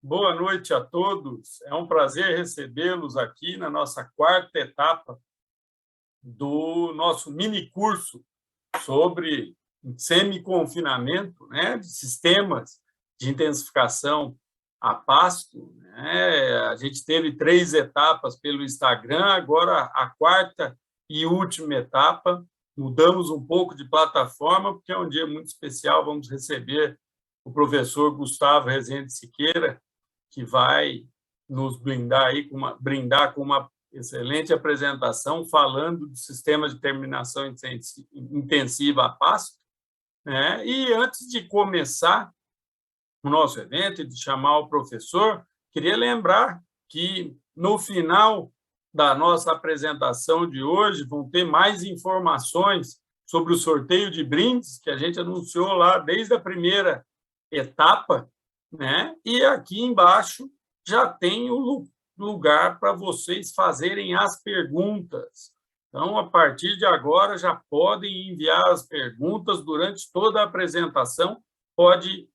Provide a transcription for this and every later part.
Boa noite a todos. É um prazer recebê-los aqui na nossa quarta etapa do nosso mini curso sobre semi-confinamento, né, de sistemas de intensificação a pasto. Né? A gente teve 3 etapas pelo Instagram, agora a quarta e última etapa. Mudamos um pouco de plataforma, porque é um dia muito especial. Vamos receber o professor Gustavo Rezende Siqueira, que vai nos brindar com uma excelente apresentação falando do sistema de terminação intensiva a pasto. Né? E antes de começar o nosso evento e de chamar o professor, queria lembrar que no final da nossa apresentação de hoje vão ter mais informações sobre o sorteio de brindes que a gente anunciou lá desde a primeira etapa, né? E aqui embaixo já tem o lugar para vocês fazerem as perguntas. Então, a partir de agora, já podem enviar as perguntas durante toda a apresentação. Pode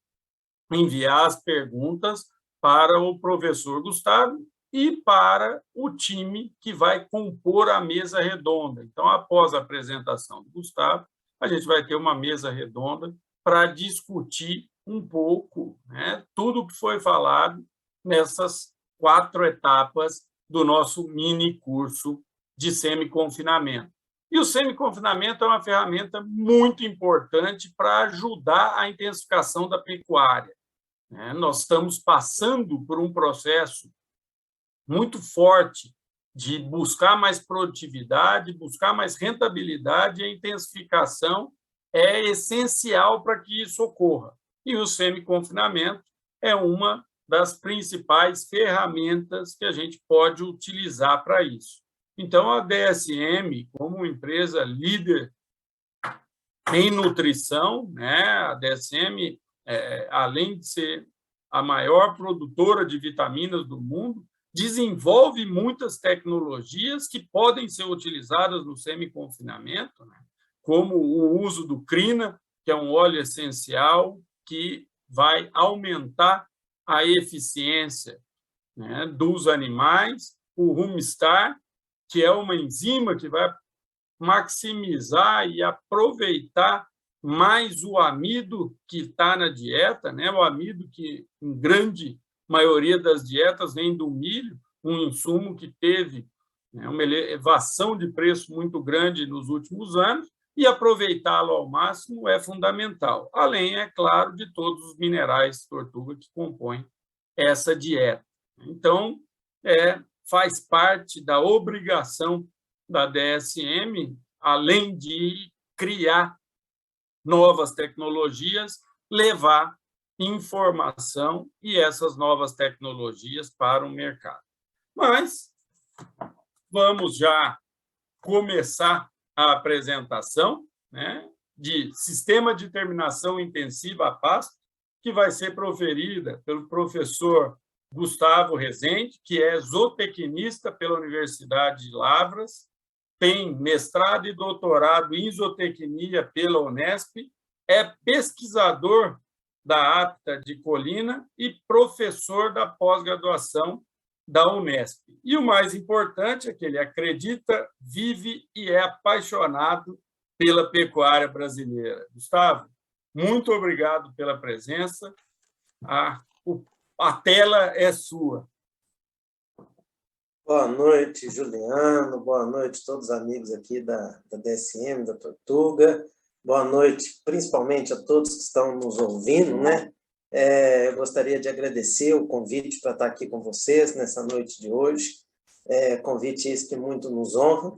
enviar as perguntas para o professor Gustavo e para o time que vai compor a mesa redonda. Então, após a apresentação do Gustavo, a gente vai ter uma mesa redonda para discutir um pouco, né, tudo o que foi falado nessas 4 etapas do nosso mini curso de semi-confinamento. E o semi-confinamento é uma ferramenta muito importante para ajudar a intensificação da pecuária. Né? Nós estamos passando por um processo muito forte de buscar mais produtividade, buscar mais rentabilidade, e a intensificação é essencial para que isso ocorra. E o semi-confinamento é uma das principais ferramentas que a gente pode utilizar para isso. Então, a DSM, como empresa líder em nutrição, né, a DSM, além de ser a maior produtora de vitaminas do mundo, desenvolve muitas tecnologias que podem ser utilizadas no semi-confinamento, né, como o uso do crina, que é um óleo essencial que vai aumentar a eficiência, né, dos animais, o Humstar, que é uma enzima que vai maximizar e aproveitar mais o amido que está na dieta, né, o amido que, em grande maioria das dietas, vem do milho, um insumo que teve, né, uma elevação de preço muito grande nos últimos anos, e aproveitá-lo ao máximo é fundamental, além, é claro, de todos os minerais tortuga que compõem essa dieta. Então, faz parte da obrigação da DSM, além de criar novas tecnologias, levar informação e essas novas tecnologias para o mercado. Mas vamos já começar a apresentação, né, de Sistema de Terminação Intensiva a Pasto, que vai ser proferida pelo professor Gustavo Rezende, que é zootecnista pela Universidade de Lavras, tem mestrado e doutorado em zootecnia pela Unesp, é pesquisador da APTA de Colina e professor da pós-graduação da Unesp. E o mais importante é que ele acredita, vive e é apaixonado pela pecuária brasileira. Gustavo, muito obrigado pela presença. A tela é sua. Boa noite, Juliano. Boa noite a todos os amigos aqui da DSM, da Tortuga. Boa noite, principalmente, a todos que estão nos ouvindo, né? Eu gostaria de agradecer o convite para estar aqui com vocês nessa noite de hoje. Convite esse que muito nos honra.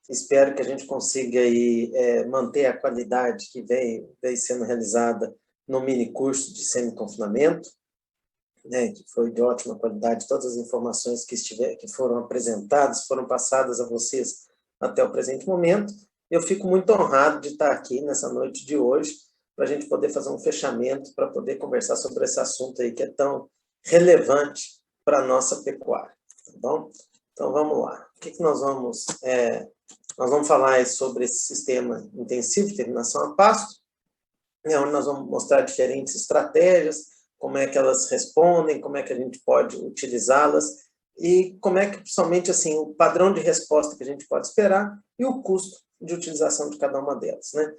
Espero que a gente consiga aí, manter a qualidade que vem sendo realizada no mini curso de semi-confinamento, né, que foi de ótima qualidade. Todas as informações que foram apresentadas, foram passadas a vocês até o presente momento. Eu fico muito honrado de estar aqui nessa noite de hoje, para a gente poder fazer um fechamento, para poder conversar sobre esse assunto aí que é tão relevante para a nossa pecuária. Tá bom? Então, vamos lá. O que nós vamos... nós vamos falar sobre esse sistema intensivo de terminação a pasto, onde nós vamos mostrar diferentes estratégias como é que elas respondem, como é que a gente pode utilizá-las e como é que, principalmente, assim, o padrão de resposta que a gente pode esperar e o custo de utilização de cada uma delas, né?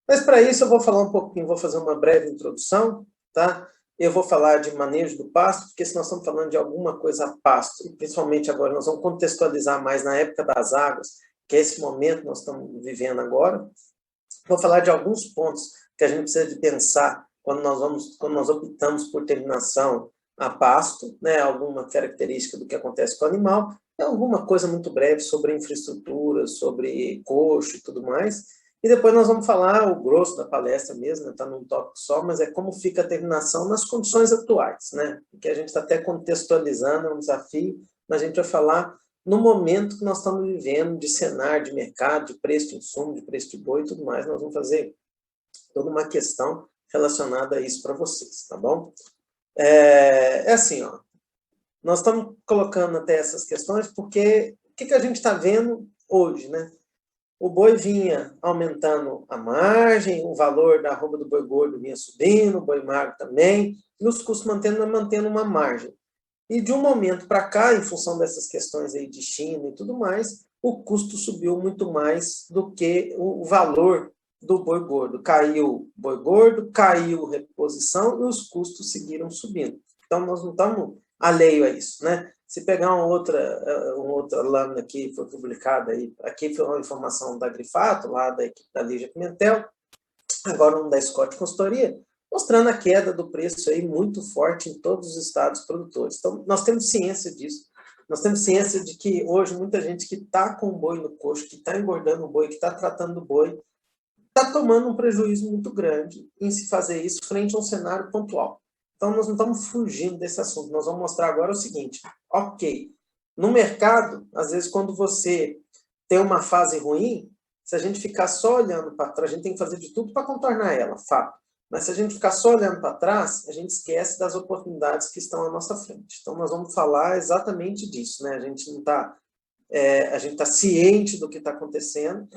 Mas, para isso, eu vou falar um pouquinho, vou fazer uma breve introdução, tá? Eu vou falar de manejo do pasto, porque se nós estamos falando de alguma coisa a pasto, e principalmente agora nós vamos contextualizar mais na época das águas, que é esse momento que nós estamos vivendo agora, vou falar de alguns pontos que a gente precisa de pensar quando nós optamos por terminação a pasto, né? Alguma característica do que acontece com o animal, e alguma coisa muito breve sobre infraestrutura, sobre coxo e tudo mais. E depois nós vamos falar o grosso da palestra mesmo, está num tópico só, mas é como fica a terminação nas condições atuais, né? Porque a gente está até contextualizando, é um desafio, mas a gente vai falar no momento que nós estamos vivendo de cenário de mercado, de preço de insumo, de preço de boi e tudo mais. Nós vamos fazer toda uma questão relacionada a isso para vocês, tá bom? É assim, ó, nós estamos colocando até essas questões porque o que a gente está vendo hoje, né? O boi vinha aumentando a margem, o valor da arroba do boi gordo vinha subindo, o boi magro também, e os custos mantendo uma margem. E de um momento para cá, em função dessas questões aí de China e tudo mais, o custo subiu muito mais do que o valor do boi gordo. Caiu o boi gordo, caiu a reposição e os custos seguiram subindo. Então, nós não estamos alheio a isso, né? Se pegar uma outra lâmina que foi publicada aí, aqui foi uma informação da Grifato, lá da equipe da Lígia Pimentel, agora um da Scott Consultoria, mostrando a queda do preço aí muito forte em todos os estados produtores. Então, nós temos ciência disso. Nós temos ciência de que hoje muita gente que está com o boi no coxo, que está engordando o boi, que está tratando o boi, está tomando um prejuízo muito grande em se fazer isso frente a um cenário pontual. Então, nós não estamos fugindo desse assunto. Nós vamos mostrar agora o seguinte. Ok, no mercado, às vezes, quando você tem uma fase ruim, se a gente ficar só olhando para trás, a gente tem que fazer de tudo para contornar ela, fato. Mas se a gente ficar só olhando para trás, a gente esquece das oportunidades que estão à nossa frente. Então, nós vamos falar exatamente disso, né? A gente não está... a gente está ciente do que está acontecendo,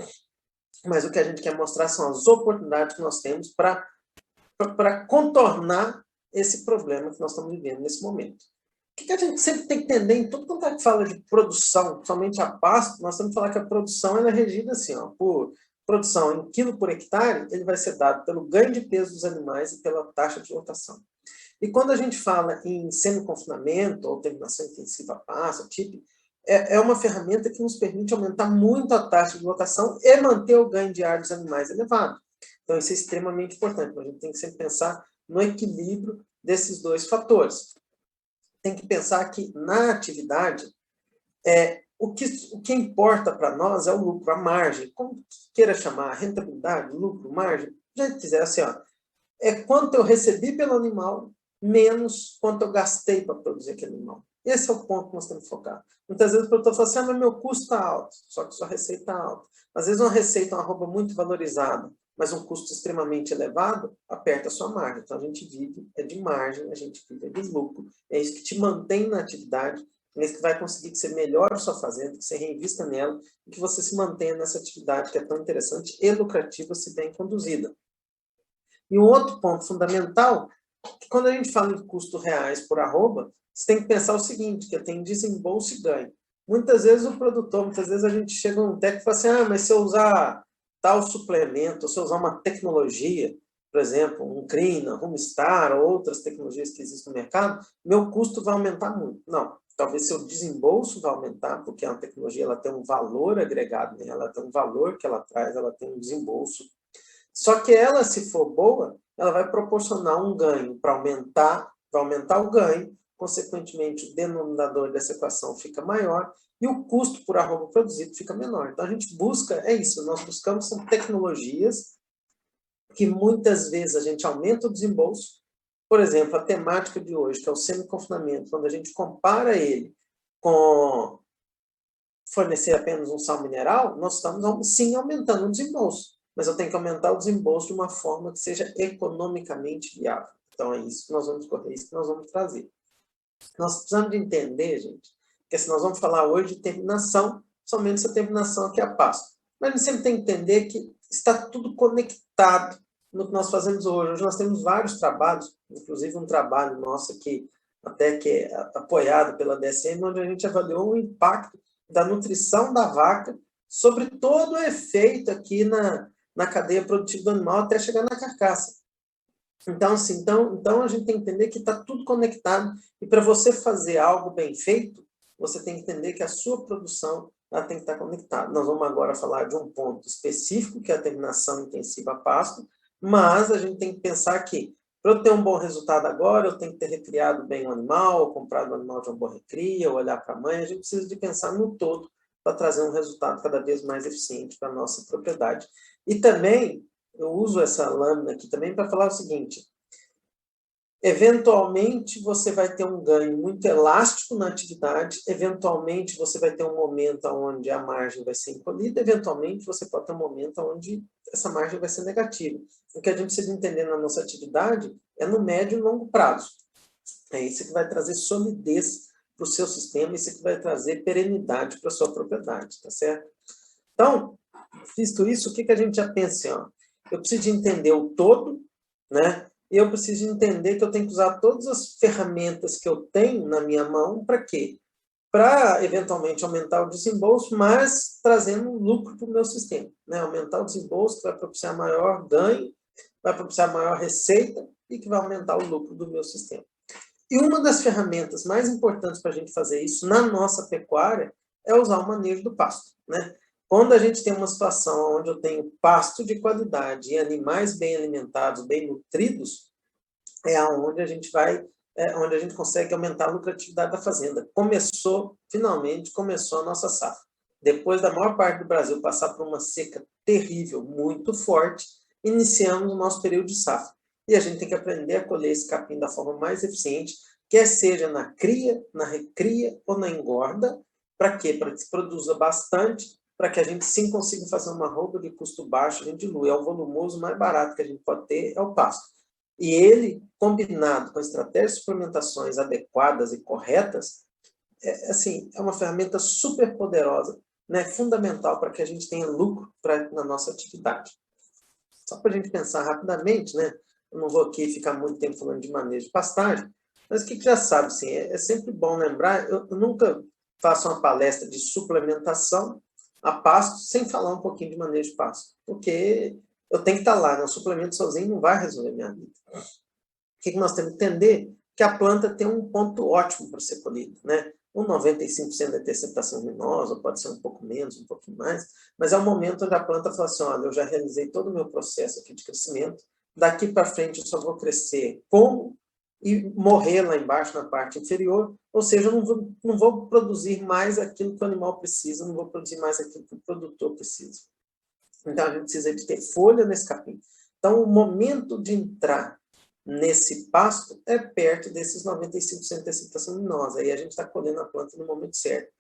mas o que a gente quer mostrar são as oportunidades que nós temos para contornar esse problema que nós estamos vivendo nesse momento. O que a gente sempre tem que entender em tudo quanto a gente fala de produção, somente a pasto, nós temos que falar que a produção ela é regida assim, ó, por produção em quilo por hectare, ele vai ser dado pelo ganho de peso dos animais e pela taxa de lotação. E quando a gente fala em semi-confinamento ou terminação intensiva a pasto, TIP, é uma ferramenta que nos permite aumentar muito a taxa de lotação e manter o ganho diário dos animais elevado. Então, isso é extremamente importante, mas a gente tem que sempre pensar no equilíbrio desses dois fatores. Tem que pensar que, na atividade, o que importa para nós é o lucro, a margem, como queira chamar, rentabilidade, lucro, margem, já quiser assim, ó, é quanto eu recebi pelo animal, menos quanto eu gastei para produzir aquele animal. Esse é o ponto que nós temos que focar. Muitas vezes o produtor fala assim, mas meu custo está alto, só que sua receita está alta. Às vezes uma receita é uma arroba muito valorizada, mas um custo extremamente elevado, aperta a sua margem. Então, a gente vive de margem, a gente vive de lucro. É isso que te mantém na atividade, é isso que vai conseguir que você melhore a sua fazenda, que você reinvista nela e que você se mantenha nessa atividade que é tão interessante e lucrativa se bem conduzida. E um outro ponto fundamental, que quando a gente fala de custo reais por arroba, você tem que pensar o seguinte, que tem desembolso e ganho. Muitas vezes o produtor, muitas vezes a gente chega num técnico e fala assim, mas se eu usar tal suplemento, ou se eu usar uma tecnologia, por exemplo, um Crina, Rumstar, ou outras tecnologias que existem no mercado, meu custo vai aumentar muito. Não, talvez seu desembolso vai aumentar, porque a tecnologia ela tem um valor agregado nela, ela tem um valor que ela traz, ela tem um desembolso. Só que ela, se for boa, ela vai proporcionar um ganho para aumentar o ganho, consequentemente o denominador dessa equação fica maior e o custo por arroba produzido fica menor. Então a gente busca, é isso, nós buscamos são tecnologias que muitas vezes a gente aumenta o desembolso. Por exemplo, a temática de hoje, que é o semi-confinamento, quando a gente compara ele com fornecer apenas um sal mineral, nós estamos sim aumentando o desembolso. Mas eu tenho que aumentar o desembolso de uma forma que seja economicamente viável. Então, é isso que nós vamos correr, é isso que nós vamos trazer. Nós precisamos de entender, gente, que se nós vamos falar hoje de terminação, somente essa terminação aqui é a pasto. Mas a gente sempre tem que entender que está tudo conectado no que nós fazemos hoje. Hoje nós temos vários trabalhos, inclusive um trabalho nosso aqui, até que é apoiado pela DSM, onde a gente avaliou o impacto da nutrição da vaca sobre todo o efeito aqui na cadeia produtiva do animal até chegar na carcaça. Então, assim, então a gente tem que entender que está tudo conectado e para você fazer algo bem feito, você tem que entender que a sua produção ela tem que estar conectada. Nós vamos agora falar de um ponto específico, que é a terminação intensiva a pasto, mas a gente tem que pensar que para eu ter um bom resultado agora, eu tenho que ter recriado bem o animal, ou comprado um animal de uma boa recria, ou olhar para a mãe, a gente precisa de pensar no todo para trazer um resultado cada vez mais eficiente para a nossa propriedade. E também, eu uso essa lâmina aqui também para falar o seguinte, eventualmente você vai ter um ganho muito elástico na atividade, eventualmente você vai ter um momento onde a margem vai ser encolhida, eventualmente você pode ter um momento onde essa margem vai ser negativa. O que a gente precisa entender na nossa atividade é no médio e longo prazo. É isso que vai trazer solidez para o seu sistema, isso que vai trazer perenidade para a sua propriedade, tá certo? Então, visto isso, o que a gente já pensa? Ó? Eu preciso de entender o todo, né? E eu preciso entender que eu tenho que usar todas as ferramentas que eu tenho na minha mão para quê? Para, eventualmente, aumentar o desembolso, mas trazendo lucro para o meu sistema. Né? Aumentar o desembolso, que vai propiciar maior ganho, vai propiciar maior receita e que vai aumentar o lucro do meu sistema. E uma das ferramentas mais importantes para a gente fazer isso na nossa pecuária é usar o manejo do pasto. Né? Quando a gente tem uma situação onde eu tenho pasto de qualidade e animais bem alimentados, bem nutridos, é onde a gente onde a gente consegue aumentar a lucratividade da fazenda. Finalmente começou a nossa safra. Depois da maior parte do Brasil passar por uma seca terrível, muito forte, iniciamos o nosso período de safra. E a gente tem que aprender a colher esse capim da forma mais eficiente, quer seja na cria, na recria ou na engorda. Para quê? Para que se produza bastante, para que a gente sim consiga fazer uma roupa de custo baixo, a gente dilui. É o volumoso mais barato que a gente pode ter, é o pasto. E ele, combinado com estratégias de suplementações adequadas e corretas, é uma ferramenta super poderosa, né, fundamental para que a gente tenha lucro na nossa atividade. Só para a gente pensar rapidamente, né, eu não vou aqui ficar muito tempo falando de manejo de pastagem, mas o que já sabe, assim, é sempre bom lembrar, eu nunca faço uma palestra de suplementação a pasto sem falar um pouquinho de manejo de pasto, porque eu tenho que estar lá, né? O suplemento sozinho não vai resolver minha vida. O que nós temos que entender? Que a planta tem um ponto ótimo para ser colhida, né? 95% da interceptação luminosa, pode ser um pouco menos, um pouquinho mais, mas é o momento onde a planta fala assim, olha, eu já realizei todo o meu processo aqui de crescimento, daqui para frente eu só vou crescer como e morrer lá embaixo na parte inferior, ou seja, eu não vou produzir mais aquilo que o animal precisa, não vou produzir mais aquilo que o produtor precisa. Então, a gente precisa de ter folha nesse capim. Então, o momento de entrar nesse pasto é perto desses 95% de excitação luminosa. Aí a gente está colhendo a planta no momento certo.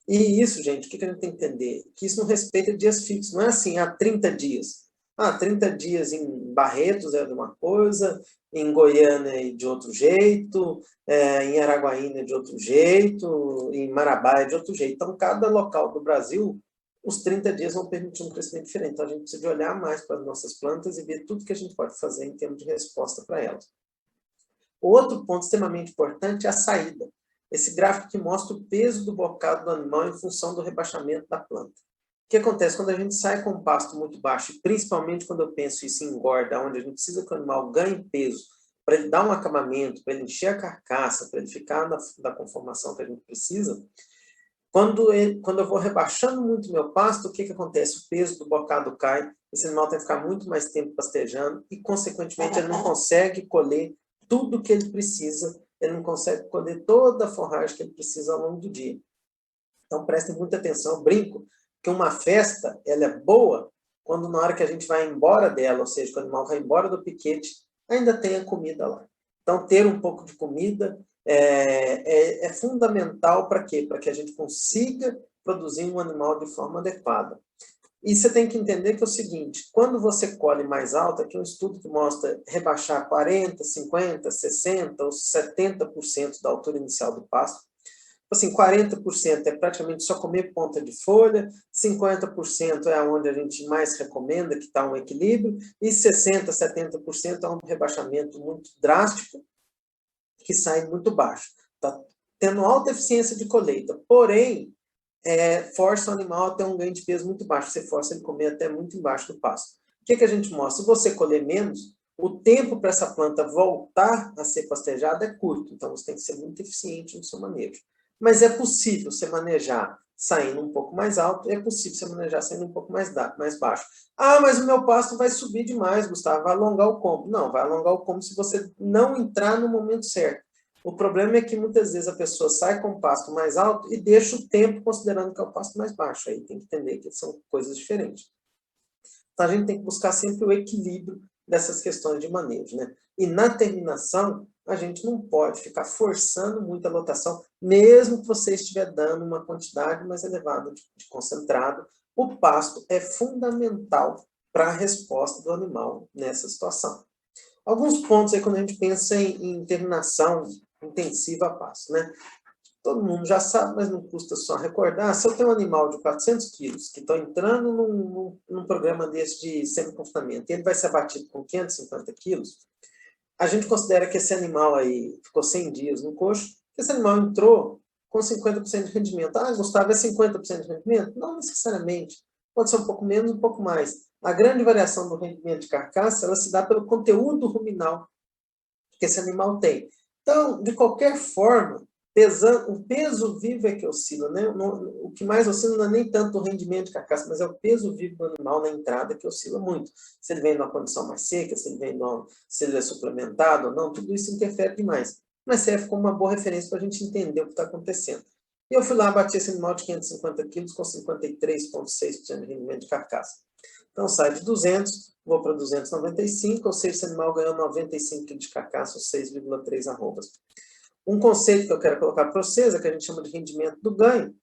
E isso, gente, o que a gente tem que entender? Que isso não respeita dias fixos. Não é assim, 30 dias. 30 dias em Barretos é de uma coisa, em Goiânia é de outro jeito, em Araguaína é de outro jeito, em Marabá é de outro jeito. Então, cada local do Brasil, os 30 dias vão permitir um crescimento diferente. Então, a gente precisa de olhar mais para as nossas plantas e ver tudo que a gente pode fazer em termos de resposta para elas. O outro ponto extremamente importante é a saída. Esse gráfico que mostra o peso do bocado do animal em função do rebaixamento da planta. O que acontece quando a gente sai com um pasto muito baixo, e principalmente quando eu penso isso em engorda, onde a gente precisa que o animal ganhe peso para ele dar um acabamento, para ele encher a carcaça, para ele ficar na conformação que a gente precisa, quando eu vou rebaixando muito o meu pasto, o que acontece? O peso do bocado cai, esse animal tem que ficar muito mais tempo pastejando e, consequentemente, ele não consegue colher tudo o que ele precisa, ele não consegue colher toda a forragem que ele precisa ao longo do dia. Então, prestem muita atenção, eu brinco que uma festa ela é boa quando na hora que a gente vai embora dela, ou seja, quando o animal vai embora do piquete, ainda tem a comida lá. Então, ter um pouco de comida é fundamental para quê? Para que a gente consiga produzir um animal de forma adequada. E você tem que entender que é o seguinte, quando você colhe mais alto, aqui é um estudo que mostra rebaixar 40%, 50%, 60% ou 70% da altura inicial do pasto, Assim, 40% é praticamente só comer ponta de folha, 50% é onde a gente mais recomenda que está um equilíbrio, e 60%, 70% é um rebaixamento muito drástico, que sai muito baixo. Está tendo alta eficiência de colheita, porém, força o animal a ter um ganho de peso muito baixo, você força ele a comer até muito embaixo do pasto. O que a gente mostra? Se você colher menos, o tempo para essa planta voltar a ser pastejada é curto, então você tem que ser muito eficiente no seu manejo. Mas é possível você manejar saindo um pouco mais alto, é possível você manejar saindo um pouco mais baixo. Ah, mas o meu pasto vai subir demais, Gustavo, vai alongar o combo. Não, vai alongar o combo se você não entrar no momento certo. O problema é que muitas vezes a pessoa sai com o pasto mais alto e deixa o tempo considerando que é o pasto mais baixo. Aí tem que entender que são coisas diferentes. Então, a gente tem que buscar sempre o equilíbrio dessas questões de manejo, né? E na terminação, a gente não pode ficar forçando muito a lotação, mesmo que você estiver dando uma quantidade mais elevada de concentrado. O pasto é fundamental para a resposta do animal nessa situação. Alguns pontos aí quando a gente pensa em terminação intensiva a pasto, né? Todo mundo já sabe, mas não custa só recordar. Se eu tenho um animal de 400 quilos que está entrando num programa desse de semi-confinamento e ele vai ser abatido com 550 quilos, a gente considera que esse animal aí ficou 100 dias no coxo, esse animal entrou com 50% de rendimento. Ah, Gustavo, é 50% de rendimento? Não necessariamente. Pode ser um pouco menos, um pouco mais. A grande variação do rendimento de carcaça, ela se dá pelo conteúdo ruminal que esse animal tem. Então, de qualquer forma, o peso vivo é que oscila, né? O que mais oscila não é nem tanto o rendimento de carcaça, mas é o peso vivo do animal na entrada que oscila muito. Se ele vem numa condição mais seca, se ele é suplementado ou não, tudo isso interfere demais. Mas serve como uma boa referência para a gente entender o que está acontecendo. E eu fui lá, bati esse animal de 550 quilos com 53,6% de rendimento de carcaça. Então, sai de 200, vou para 295, ou seja, esse animal ganhou 95 kg de carcaça, ou 6,3 arrobas. Um conceito que eu quero colocar para vocês, que a gente chama de rendimento do ganho,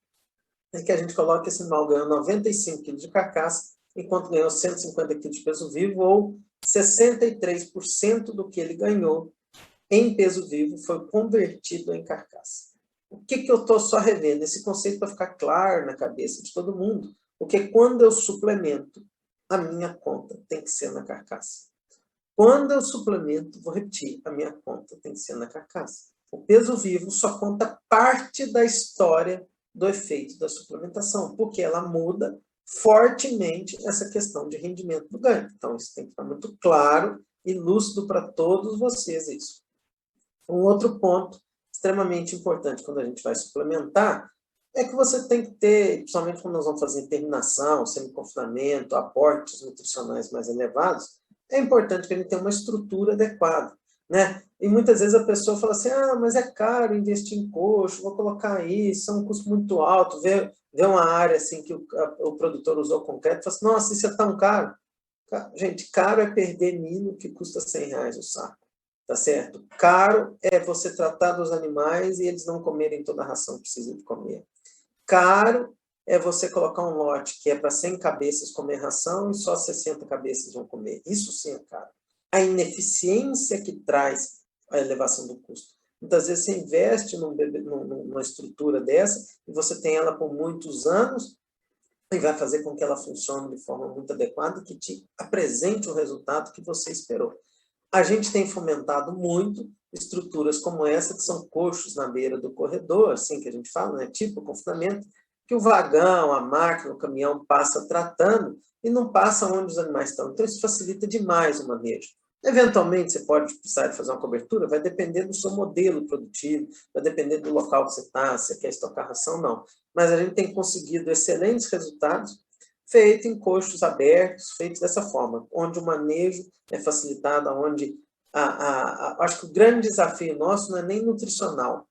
é que a gente coloca que esse animal ganhou 95 kg de carcaça, enquanto ganhou 150 kg de peso vivo, ou 63% do que ele ganhou em peso vivo foi convertido em carcaça. O que eu estou só revendo? Esse conceito para ficar claro na cabeça de todo mundo, porque quando eu suplemento, a minha conta tem que ser na carcaça. Quando eu suplemento, vou repetir, a minha conta tem que ser na carcaça. O peso vivo só conta parte da história do efeito da suplementação, porque ela muda fortemente essa questão de rendimento do ganho. Então, isso tem que ficar muito claro e lúcido para todos vocês isso. Um outro ponto extremamente importante quando a gente vai suplementar é que você tem que ter, principalmente quando nós vamos fazer terminação, semi-confinamento, aportes nutricionais mais elevados, é importante que a gente tenha uma estrutura adequada, né? E muitas vezes a pessoa fala assim, mas é caro investir em coxo, vou colocar isso, é um custo muito alto, vê uma área assim que o produtor usou concreto e fala assim, nossa, isso é tão caro. Gente, caro é perder milho que custa R$100 o saco. Tá certo? Caro é você tratar dos animais e eles não comerem toda a ração que precisam de comer. Caro é você colocar um lote que é para 100 cabeças comer ração e só 60 cabeças vão comer. Isso sim é caro. A ineficiência que traz a elevação do custo. Muitas vezes você investe numa estrutura dessa e você tem ela por muitos anos e vai fazer com que ela funcione de forma muito adequada e que te apresente o resultado que você esperou. A gente tem fomentado muito estruturas como essa, que são coxos na beira do corredor, assim que a gente fala, né? Tipo confinamento, que o vagão, a máquina, o caminhão passa tratando e não passa onde os animais estão. Então, isso facilita demais o manejo. Eventualmente, você pode precisar de fazer uma cobertura, vai depender do seu modelo produtivo, vai depender do local que você está, se você quer estocar ração, não. Mas a gente tem conseguido excelentes resultados feito em coxos abertos, feitos dessa forma, onde o manejo é facilitado, onde acho que o grande desafio nosso não é nem nutricional.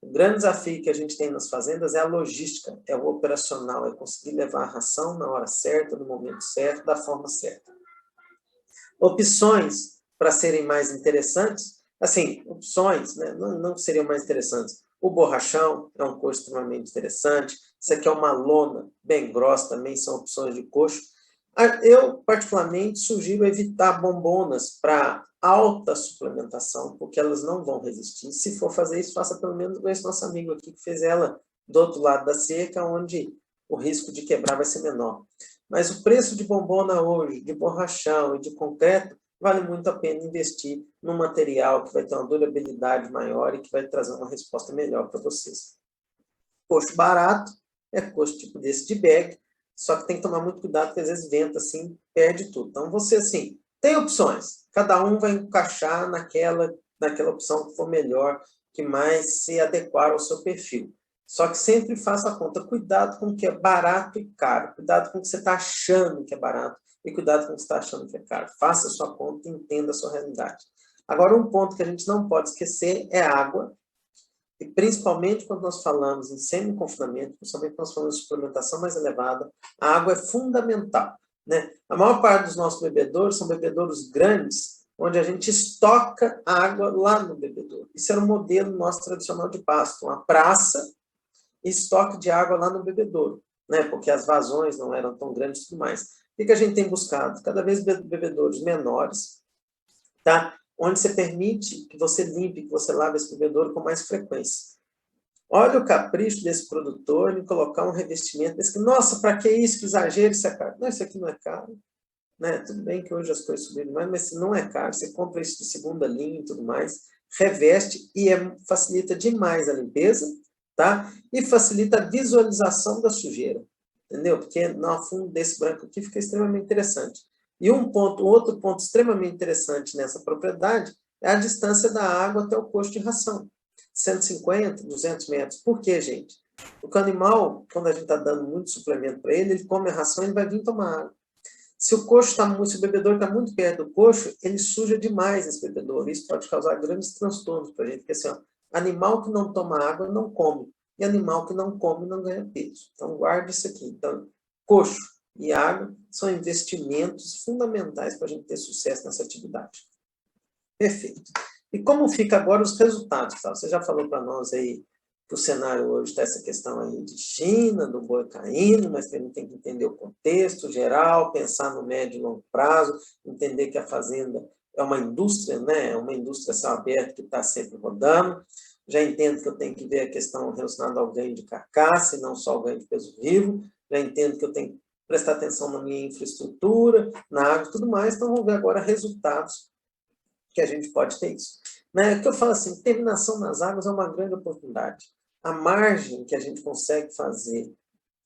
O grande desafio que a gente tem nas fazendas é a logística, é o operacional, é conseguir levar a ração na hora certa, no momento certo, da forma certa. Opções para serem mais interessantes, assim, opções, né, não seriam mais interessantes. O borrachão é um coxo extremamente interessante. Você quer uma lona bem grossa, também são opções de coxo. Eu, particularmente, sugiro evitar bombonas para alta suplementação, porque elas não vão resistir. Se for fazer isso, faça pelo menos com esse nosso amigo aqui, que fez ela do outro lado da cerca, onde o risco de quebrar vai ser menor. Mas o preço de bombona hoje, de borrachão e de concreto, vale muito a pena investir num material que vai ter uma durabilidade maior e que vai trazer uma resposta melhor para vocês. Coxo barato é coxo tipo desse de bag, só que tem que tomar muito cuidado, porque às vezes venta assim, perde tudo. Então, você, assim, tem opções. Cada um vai encaixar naquela opção que for melhor, que mais se adequar ao seu perfil. Só que sempre faça a conta. Cuidado com o que é barato e caro. Cuidado com o que você está achando que é barato e cuidado com o que você está achando que é caro. Faça a sua conta e entenda a sua realidade. Agora, um ponto que a gente não pode esquecer é a água. E principalmente quando nós falamos em semi-confinamento, principalmente quando nós falamos de suplementação mais elevada, a água é fundamental, né? A maior parte dos nossos bebedouros são bebedouros grandes, onde a gente estoca água lá no bebedouro. Isso era o modelo nosso tradicional de Pasto, uma praça e estoque de água lá no bebedouro, né? Porque as vazões não eram tão grandes e tudo mais. O que a gente tem buscado? Cada vez bebedouros menores, tá? Onde você permite que você limpe, que você lave esse bebedouro com mais frequência. Olha o capricho desse produtor em colocar um revestimento desse. Nossa, para que isso? Que exagero, isso é caro. Não, isso aqui não é caro. Né? Tudo bem que hoje as coisas subiram mais, mas se não é caro, você compra isso de segunda linha e tudo mais, reveste e facilita demais a limpeza, tá? E facilita a visualização da sujeira. Entendeu? Porque no fundo desse branco aqui fica extremamente interessante. E outro ponto extremamente interessante nessa propriedade é a distância da água até o posto de ração. 150, 200 metros. Por quê, gente? Porque o animal, quando a gente está dando muito suplemento para ele, ele come a ração e ele vai vir tomar água. Se o bebedouro está muito perto do coxo, ele suja demais esse bebedouro. Isso pode causar grandes transtornos para a gente. Porque assim, ó, animal que não toma água não come. E animal que não come não ganha peso. Então, guarde isso aqui. Então, coxo e água são investimentos fundamentais para a gente ter sucesso nessa atividade. Perfeito. E como fica agora os resultados? Tá? Você já falou para nós aí que o cenário hoje está essa questão aí de China, do boi caindo, mas a gente tem que entender o contexto geral, pensar no médio e longo prazo, entender que a fazenda é uma indústria, né? É uma indústria céu aberto que está sempre rodando. Já entendo que eu tenho que ver a questão relacionada ao ganho de carcaça e não só ao ganho de peso vivo. Já entendo que eu tenho que prestar atenção na minha infraestrutura, na água e tudo mais. Então, vamos ver agora resultados que a gente pode ter isso. Né? Que eu falo assim, terminação nas águas é uma grande oportunidade. A margem que a gente consegue fazer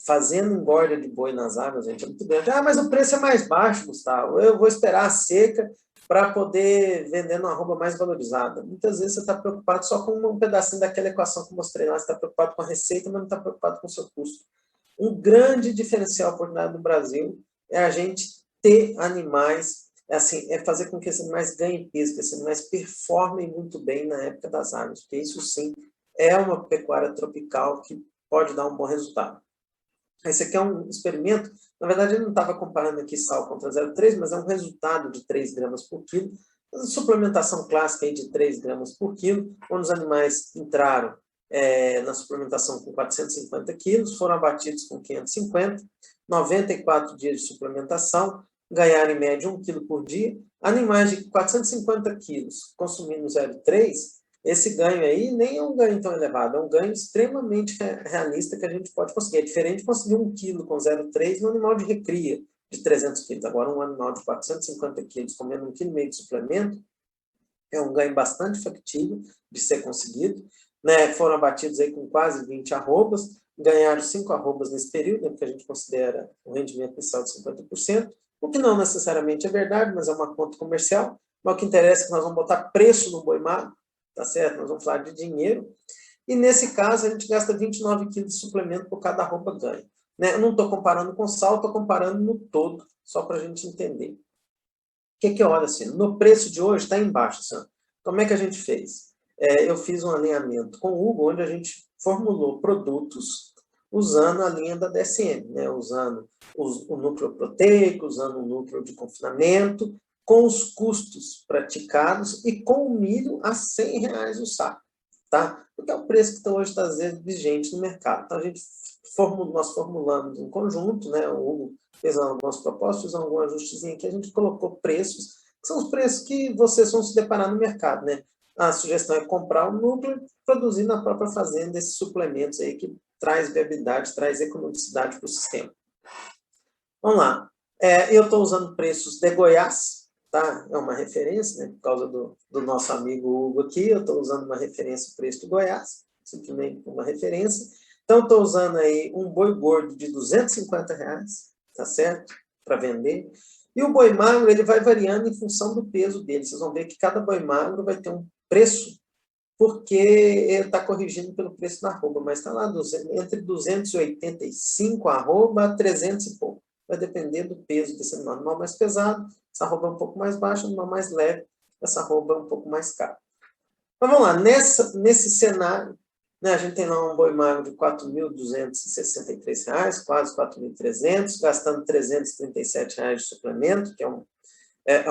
fazendo engorda de boi nas águas, gente, é muito grande. Ah, mas o preço é mais baixo, Gustavo. Eu vou esperar a seca para poder vender numa arroba mais valorizada. Muitas vezes você está preocupado só com um pedacinho daquela equação que eu mostrei lá. Você está preocupado com a receita, mas não está preocupado com o seu custo. Um grande diferencial oportunidade no Brasil é a gente ter animais, é fazer com que esses animais ganhem peso, que esses animais performem muito bem na época das águas, porque isso sim é uma pecuária tropical que pode dar um bom resultado. Esse aqui é um experimento, na verdade eu não estava comparando aqui sal contra 0,3, mas é um resultado de 3 gramas por quilo, uma suplementação clássica aí de 3 gramas por quilo, onde os animais entraram na suplementação com 450 quilos, foram abatidos com 550, 94 dias de suplementação, ganharam em média 1 quilo por dia. Animais de 450 quilos consumindo 0,3, esse ganho aí nem é um ganho tão elevado, é um ganho extremamente realista que a gente pode conseguir. É diferente de conseguir 1 quilo com 0,3 no animal de recria de 300 quilos. Agora, um animal de 450 quilos comendo 1,5 kg de suplemento é um ganho bastante factível de ser conseguido. Né? Foram abatidos aí com quase 20 arrobas, ganharam 5 arrobas nesse período, né? Porque a gente considera o rendimento mensal de 50%, o que não necessariamente é verdade, mas é uma conta comercial. Mas o que interessa é que nós vamos botar preço no boi magro, tá certo? Nós vamos falar de dinheiro. E nesse caso, a gente gasta 29 quilos de suplemento por cada arroba ganha. Né? Eu não estou comparando com sal, estou comparando no todo, só para a gente entender. O que eu olho assim? No preço de hoje, está embaixo. Assim, como é que a gente fez? Eu fiz um alinhamento com o Hugo, onde a gente formulou produtos usando a linha da DSM, né? Usando o núcleo proteico, usando o núcleo de confinamento, com os custos praticados e com o milho a R$100 o saco, tá? Porque é o preço que hoje está vigente no mercado. Então, nós formulamos um conjunto, né? O Hugo fez algumas propostas, fez algum ajustezinho aqui, a gente colocou preços, que são os preços que vocês vão se deparar no mercado, né? A sugestão é comprar o núcleo, produzir na própria fazenda esses suplementos aí que traz viabilidade, traz economicidade para o sistema. Vamos lá. Eu estou usando preços de Goiás, tá? É uma referência, né? Por causa do nosso amigo Hugo aqui, eu estou usando uma referência preço de Goiás, simplesmente uma referência. Então, estou usando aí um boi gordo de R$250, tá certo? Para vender. E o boi magro, ele vai variando em função do peso dele. Vocês vão ver que cada boi magro vai ter um preço, porque ele está corrigindo pelo preço da arroba, mas está lá entre 285 arroba a 300 e pouco. Vai depender do peso desse animal. Animal mais pesado, essa arroba é um pouco mais baixa, animal mais leve, essa arroba é um pouco mais cara. Mas vamos lá, nesse cenário, né, a gente tem lá um boi magro de R$4.263, quase R$4.300, gastando R$337 de suplemento, que é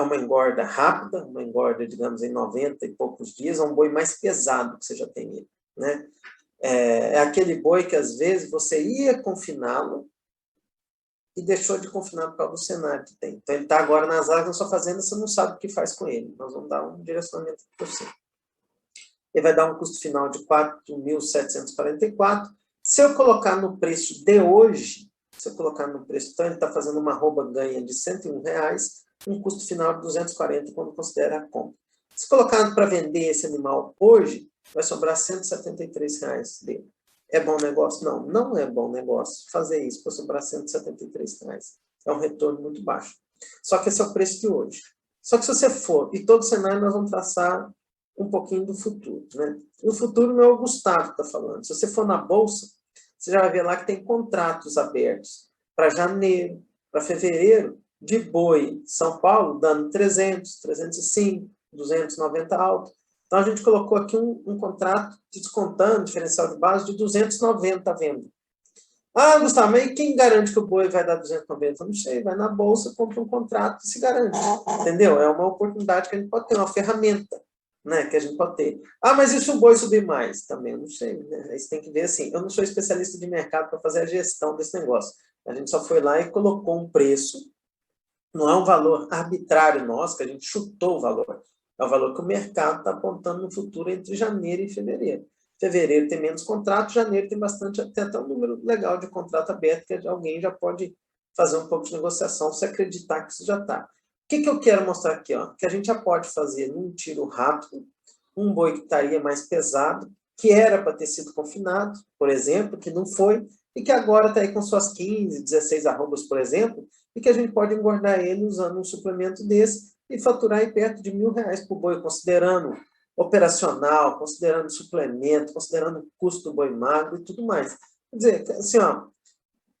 uma engorda rápida, uma engorda, digamos, em 90 e poucos dias, é um boi mais pesado que você já tem ele, né? É aquele boi que, às vezes, você ia confiná-lo e deixou de confinar por causa do cenário que tem. Então, ele está agora nas áreas da sua fazenda, você não sabe o que faz com ele. Nós vamos dar um direcionamento para você. Ele vai dar um custo final de R$4.744. Se eu colocar no preço de hoje, então ele está fazendo uma arroba ganha de R$101, um custo final de 240 quando considera a compra. Se colocar para vender esse animal hoje, vai sobrar R$173 dele. É bom negócio? Não, não é bom negócio fazer isso para sobrar R$173. É um retorno muito baixo. Só que esse é o preço de hoje. Só que se você for, e todo cenário nós vamos traçar um pouquinho do futuro, né? E o futuro não é o Gustavo que está falando. Se você for na Bolsa, você já vai ver lá que tem contratos abertos para janeiro, para fevereiro, de boi São Paulo, dando 300, 305, 290 alto. Então, a gente colocou aqui um contrato descontando, diferencial de base, de 290 à venda. Ah, Gustavo, mas quem garante que o boi vai dar 290? Não sei, vai na Bolsa, compra um contrato e se garante. Entendeu? É uma oportunidade que a gente pode ter, uma ferramenta, né, que a gente pode ter. Ah, mas e se o boi subir mais? Também eu não sei, né? Aí você tem que ver assim. Eu não sou especialista de mercado para fazer a gestão desse negócio. A gente só foi lá e colocou um preço. Não é um valor arbitrário nosso, que a gente chutou o valor. É o valor que o mercado está apontando no futuro entre janeiro e fevereiro. Fevereiro tem menos contrato, janeiro tem bastante, tem até um número legal de contrato aberto, que alguém já pode fazer um pouco de negociação, se acreditar que isso já está. O que eu quero mostrar aqui? Ó? Que a gente já pode fazer num tiro rápido, um boi que estaria mais pesado, que era para ter sido confinado, por exemplo, que não foi, e que agora está aí com suas 15, 16 arrobas, por exemplo, e que a gente pode engordar ele usando um suplemento desse e faturar aí perto de R$1.000 por boi, considerando operacional, considerando suplemento, considerando o custo do boi magro e tudo mais. Quer dizer, assim, ó,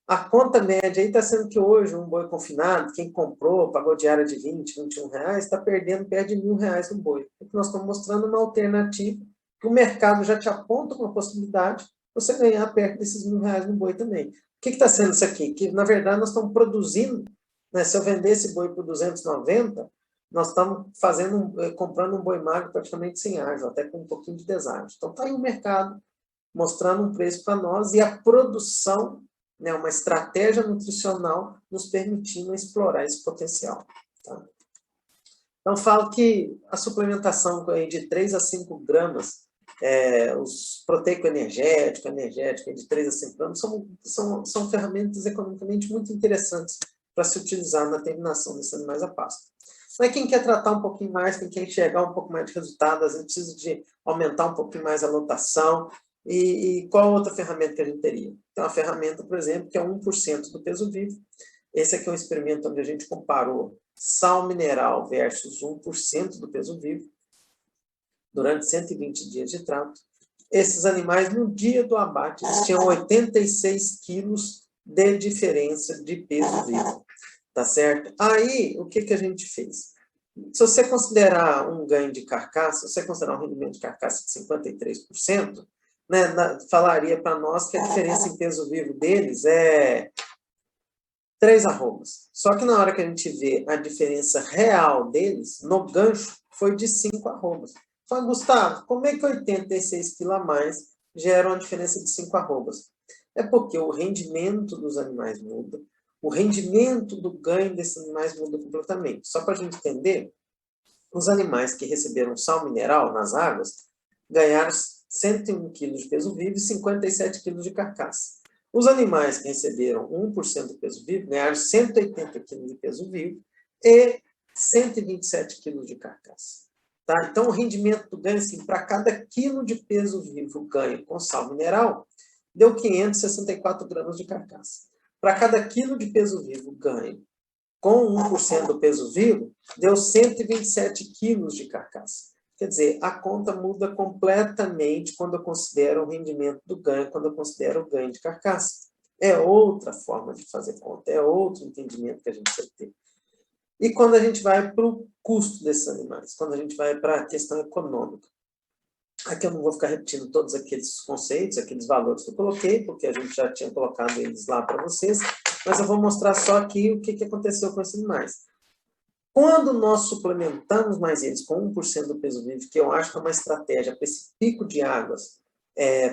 a conta média aí está sendo que hoje um boi confinado, quem comprou, pagou diária de R$20, R$21, está perdendo perto de R$1.000 no boi. Porque nós estamos mostrando uma alternativa que o mercado já te aponta uma possibilidade de você ganhar perto desses R$1.000 no boi também. O que está sendo isso aqui? Que, na verdade, nós estamos produzindo, né, se eu vender esse boi por 290, nós estamos comprando um boi magro praticamente sem ágio, até com um pouquinho de deságio. Então, está aí o mercado mostrando um preço para nós e a produção, né, uma estratégia nutricional nos permitindo explorar esse potencial. Tá? Então, falo que a suplementação de 3 a 5 gramas, os proteico-energético de 3 a 5 gramas, são ferramentas economicamente muito interessantes para se utilizar na terminação desses animais a pasto. Mas quem quer tratar um pouquinho mais, quem quer enxergar um pouco mais de resultado, às vezes precisa de aumentar um pouquinho mais a lotação. E qual outra ferramenta que a gente teria? Tem uma ferramenta, por exemplo, que é 1% do peso vivo. Esse aqui é um experimento onde a gente comparou sal mineral versus 1% do peso vivo durante 120 dias de trato. Esses animais, no dia do abate, eles tinham 86 quilos de diferença de peso vivo. Tá certo? Aí, o que a gente fez? Se você considerar um ganho de carcaça, se você considerar um rendimento de carcaça de 53%, né, falaria para nós que a diferença em peso vivo deles é 3 arrobas. Só que na hora que a gente vê a diferença real deles, no gancho, foi de 5 arrobas. Fala, Gustavo, como é que 86 quilos a mais gera uma diferença de 5 arrobas? É porque o rendimento dos animais muda, o rendimento do ganho desses animais muda completamente. Só para a gente entender, os animais que receberam sal mineral nas águas ganharam 101 kg de peso vivo e 57 kg de carcaça. Os animais que receberam 1% do peso vivo ganharam 180 kg de peso vivo e 127 kg de carcaça. Tá? Então, o rendimento do ganho, assim, para cada quilo de peso vivo ganho com sal mineral, deu 564 gramas de carcaça. Para cada quilo de peso vivo ganho com 1% do peso vivo, deu 127 quilos de carcaça. Quer dizer, a conta muda completamente quando eu considero o rendimento do ganho, quando eu considero o ganho de carcaça. É outra forma de fazer conta, é outro entendimento que a gente precisa ter. E quando a gente vai para o custo desses animais, quando a gente vai para a questão econômica. Aqui eu não vou ficar repetindo todos aqueles conceitos, aqueles valores que eu coloquei, porque a gente já tinha colocado eles lá para vocês, mas eu vou mostrar só aqui o que aconteceu com esses animais. Quando nós suplementamos mais eles com 1% do peso vivo, que eu acho que é uma estratégia para esse pico de águas,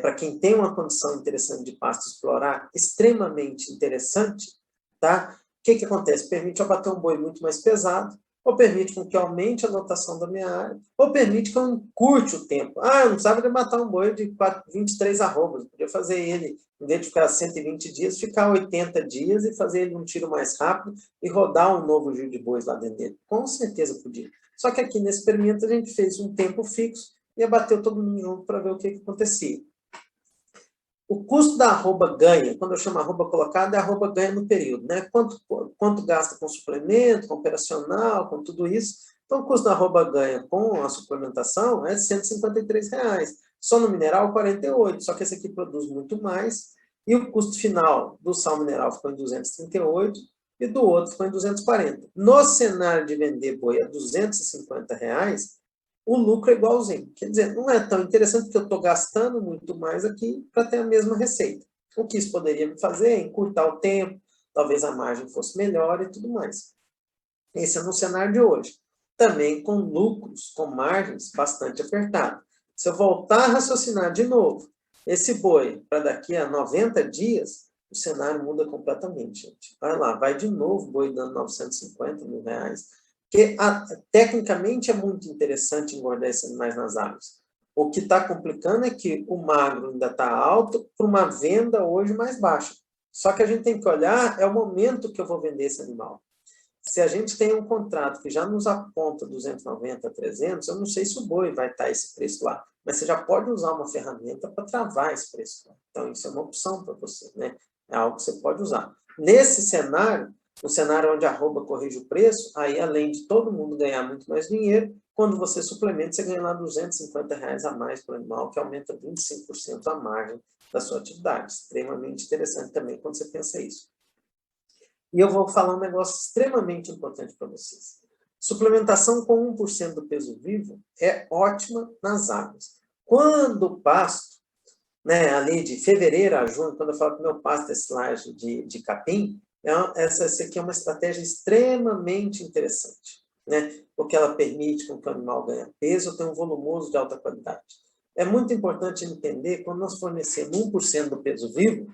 para quem tem uma condição interessante de pasto explorar, extremamente interessante, tá? O que acontece? Permite eu abater um boi muito mais pesado, ou permite que eu aumente a lotação da minha área, ou permite que eu encurte o tempo. Eu não precisava de matar um boi de 23 arrobas, eu podia fazer ele, em vez de ficar 120 dias, ficar 80 dias e fazer ele um tiro mais rápido e rodar um novo giro de bois lá dentro dele. Com certeza podia. Só que aqui nesse experimento a gente fez um tempo fixo e abateu todo mundo junto para ver o que acontecia. O custo da arroba ganha, quando eu chamo arroba colocada, é arroba ganha no período, né? Quanto gasta com suplemento, com operacional, com tudo isso. Então, o custo da arroba ganha com a suplementação é R$ 153. Só no mineral, 48. Só que esse aqui produz muito mais. E o custo final do sal mineral ficou em 238 e do outro ficou em 240. No cenário de vender boi a R$ 250, o lucro é igualzinho. Quer dizer, não é tão interessante porque eu estou gastando muito mais aqui para ter a mesma receita. O que isso poderia me fazer é encurtar o tempo, talvez a margem fosse melhor e tudo mais. Esse é no cenário de hoje. Também com lucros, com margens bastante apertadas. Se eu voltar a raciocinar de novo, esse boi para daqui a 90 dias, o cenário muda completamente, gente. Vai lá, vai de novo boi dando 950 mil reais. Porque, tecnicamente, é muito interessante engordar esses animais nas águas. O que está complicando é que o magro ainda está alto para uma venda hoje mais baixa. Só que a gente tem que olhar, é o momento que eu vou vender esse animal. Se a gente tem um contrato que já nos aponta 290, 300, eu não sei se o boi vai estar esse preço lá, mas você já pode usar uma ferramenta para travar esse preço lá. Então, isso é uma opção para você, né? É algo que você pode usar. Nesse cenário, no cenário onde a arroba corrige o preço, aí além de todo mundo ganhar muito mais dinheiro, quando você suplementa, você ganha lá R$ 250 a mais por animal, que aumenta 25% a margem da sua atividade. Extremamente interessante também quando você pensa isso. E eu vou falar um negócio extremamente importante para vocês. Suplementação com 1% do peso vivo é ótima nas águas. Quando o pasto, né, ali de fevereiro a junho, quando eu falo que meu pasto é silagem de capim, essa aqui é uma estratégia extremamente interessante, né? Porque ela permite que o animal ganhe peso, tem um volumoso de alta qualidade. É muito importante entender, quando nós fornecemos 1% do peso vivo,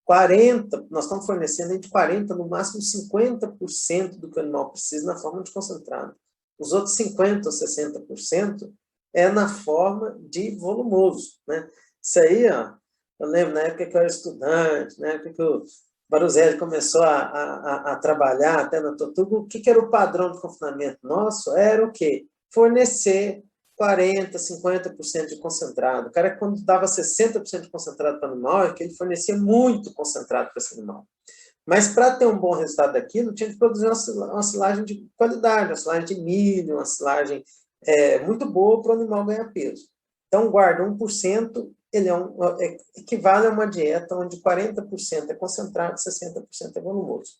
40%, nós estamos fornecendo entre 40%, no máximo 50% do que o animal precisa na forma de concentrado. Os outros 50% ou 60% é na forma de volumoso, né? Isso aí, ó, eu lembro na época que eu era estudante, na época que o Baruzelli começou a trabalhar até na Tortuga, o que era o padrão de confinamento nosso? Era o quê? Fornecer 40%, 50% de concentrado. O cara, quando dava 60% de concentrado para o animal, é que ele fornecia muito concentrado para esse animal. Mas, para ter um bom resultado daquilo, tinha que produzir uma silagem de qualidade, uma silagem de milho, uma silagem muito boa para o animal ganhar peso. Então, guarda 1%, ele equivale a uma dieta onde 40% é concentrado e 60% é volumoso.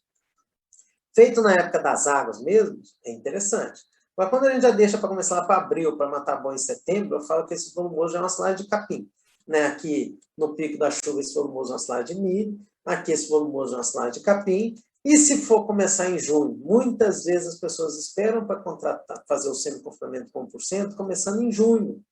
Feito na época das águas mesmo, é interessante. Mas quando a gente já deixa para começar lá para abril, para matar boi em setembro, eu falo que esse volumoso já é uma silagem de capim. Né? Aqui, no pico da chuva, esse volumoso é uma silagem de milho. Aqui, esse volumoso é uma silagem de capim. E se for começar em junho, muitas vezes as pessoas esperam para fazer o semi-confinamento com 1%, começando em junho.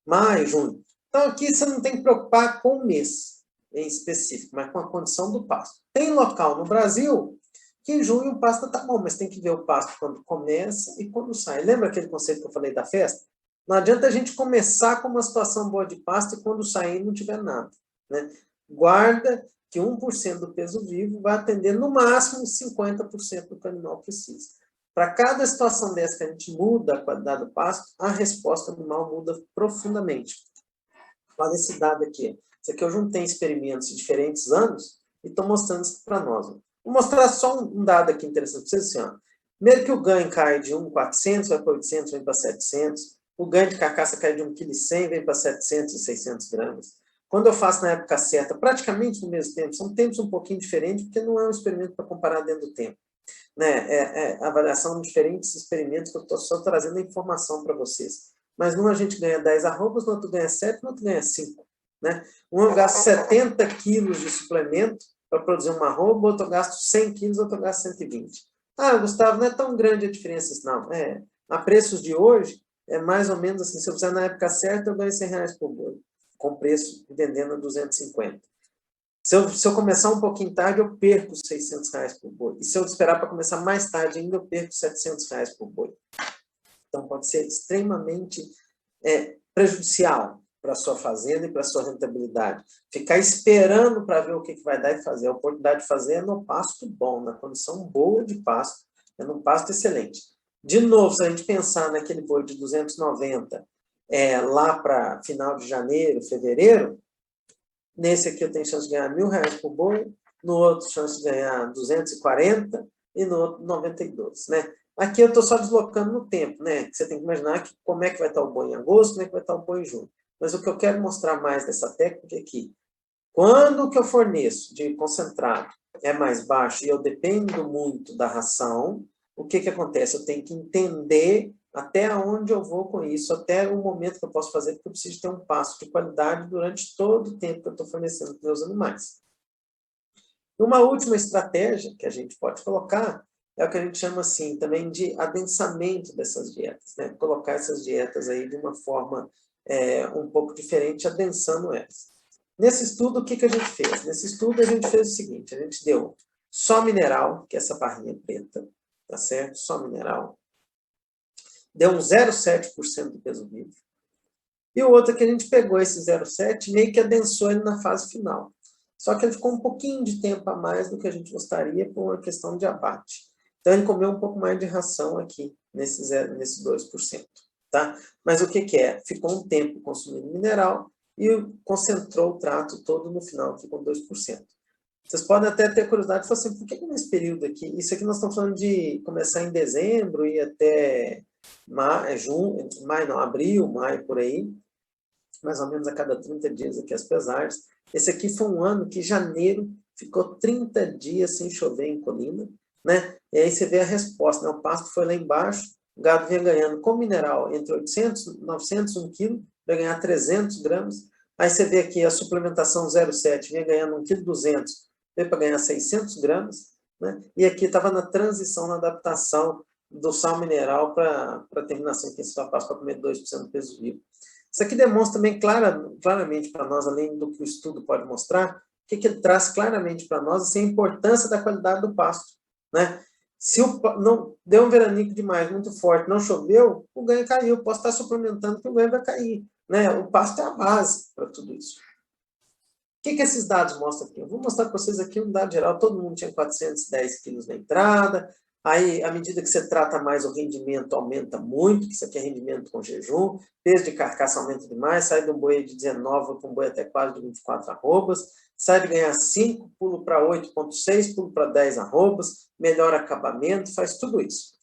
Maio, junho. Então, aqui você não tem que preocupar com o mês. em específico, mas com a condição do pasto. Tem local no Brasil que em junho o pasto está bom, mas tem que ver o pasto quando começa e quando sai. Lembra aquele conceito que eu falei da festa? Não adianta a gente começar com uma situação boa de pasto e quando sair não tiver nada, né? Guarda que 1% do peso vivo vai atender no máximo 50% do que o animal precisa. Para cada situação dessa que a gente muda a qualidade do pasto, a resposta animal muda profundamente. Olha esse dado aqui. Isso aqui eu juntei experimentos de diferentes anos e estou mostrando isso para nós. Vou mostrar só um dado aqui interessante para vocês. Assim, ó. Primeiro que o ganho cai de 1,400, vai para 800, vem para 700. O ganho de carcaça cai de 1,1 kg, vem para 700 e 600 gramas. Quando eu faço na época certa, praticamente no mesmo tempo, são tempos um pouquinho diferentes, porque não é um experimento para comparar dentro do tempo. Né? É avaliação de diferentes experimentos que eu estou só trazendo a informação para vocês. Mas num a gente ganha 10 arrobas, no outro ganha 7, no outro ganha 5. Né? Um eu gasto 70 quilos de suplemento para produzir uma arroba, outro eu gasto 100 quilos, outro eu gasto 120. Ah, Gustavo, não é tão grande a diferença assim, não. A preços de hoje, é mais ou menos assim, se eu fizer na época certa, eu ganho R$100 por boi, com preço vendendo a 250. Se eu começar um pouquinho tarde, eu perco R$600 por boi. E se eu esperar para começar mais tarde ainda, eu perco R$700 por boi. Então, pode ser extremamente prejudicial para a sua fazenda e para a sua rentabilidade. Ficar esperando para ver o que vai dar e fazer. A oportunidade de fazer é no pasto bom, na condição boa de pasto, é num pasto excelente. De novo, se a gente pensar naquele boi de 290, lá para final de janeiro, fevereiro, nesse aqui eu tenho chance de ganhar R$1.000 por boi, no outro chance de ganhar 240 e no outro 92, né? Aqui eu estou só deslocando no tempo, né? Você tem que imaginar como é que vai estar o boi em agosto, como é que vai estar o boi em julho. Mas o que eu quero mostrar mais dessa técnica é que quando o que eu forneço de concentrado é mais baixo e eu dependo muito da ração, o que acontece? Eu tenho que entender até onde eu vou com isso, até o momento que eu posso fazer, porque eu preciso ter um pasto de qualidade durante todo o tempo que eu estou fornecendo para os meus animais. Uma última estratégia que a gente pode colocar é o que a gente chama assim também de adensamento dessas dietas, né? Colocar essas dietas aí de uma forma um pouco diferente, adensando elas. Nesse estudo, o que a gente fez? Nesse estudo, a gente fez o seguinte, a gente deu só mineral, que é essa barrinha preta, tá certo? Só mineral. Deu um 0,7% do peso vivo. E o outro que a gente pegou esse 0,7 e meio que adensou ele na fase final. Só que ele ficou um pouquinho de tempo a mais do que a gente gostaria por uma questão de abate. Então, ele comeu um pouco mais de ração aqui, nesse 2%. Tá? Mas o que é? Ficou um tempo consumindo mineral e concentrou o trato todo no final, ficou 2%. Vocês podem até ter curiosidade e falar assim, por que nesse período aqui? Isso aqui nós estamos falando de começar em dezembro e até abril, maio, por aí, mais ou menos a cada 30 dias aqui as pesagens. Esse aqui foi um ano que janeiro ficou 30 dias sem chover em Colina, né? E aí você vê a resposta, né? O pasto foi lá embaixo, o gado vinha ganhando com mineral entre 800, 900, 1 kg, vai ganhar 300 gramas. Aí você vê aqui a suplementação 0,7, vinha ganhando 1,2 kg, veio para ganhar 600 gramas, né? E aqui estava na transição, na adaptação do sal mineral para a terminação que esse pasto para comer 2% do peso vivo. Isso aqui demonstra também claramente para nós, além do que o estudo pode mostrar, o que ele traz claramente para nós, assim, a importância da qualidade do pasto, né? Se não deu um veranico demais, muito forte, não choveu, o ganho caiu. Posso estar suplementando que o ganho vai cair, né? O pasto é a base para tudo isso. O que esses dados mostram aqui? Eu vou mostrar para vocês aqui um dado geral. Todo mundo tinha 410 quilos na entrada. Aí, à medida que você trata mais, o rendimento aumenta muito, que isso aqui é rendimento com jejum. Peso de carcaça aumenta demais, sai de um boi de 19 para um boi até quase de 24 arrobas. Sai de ganhar 5, pulo para 8,6, pulo para 10 arrobas, melhora acabamento, faz tudo isso.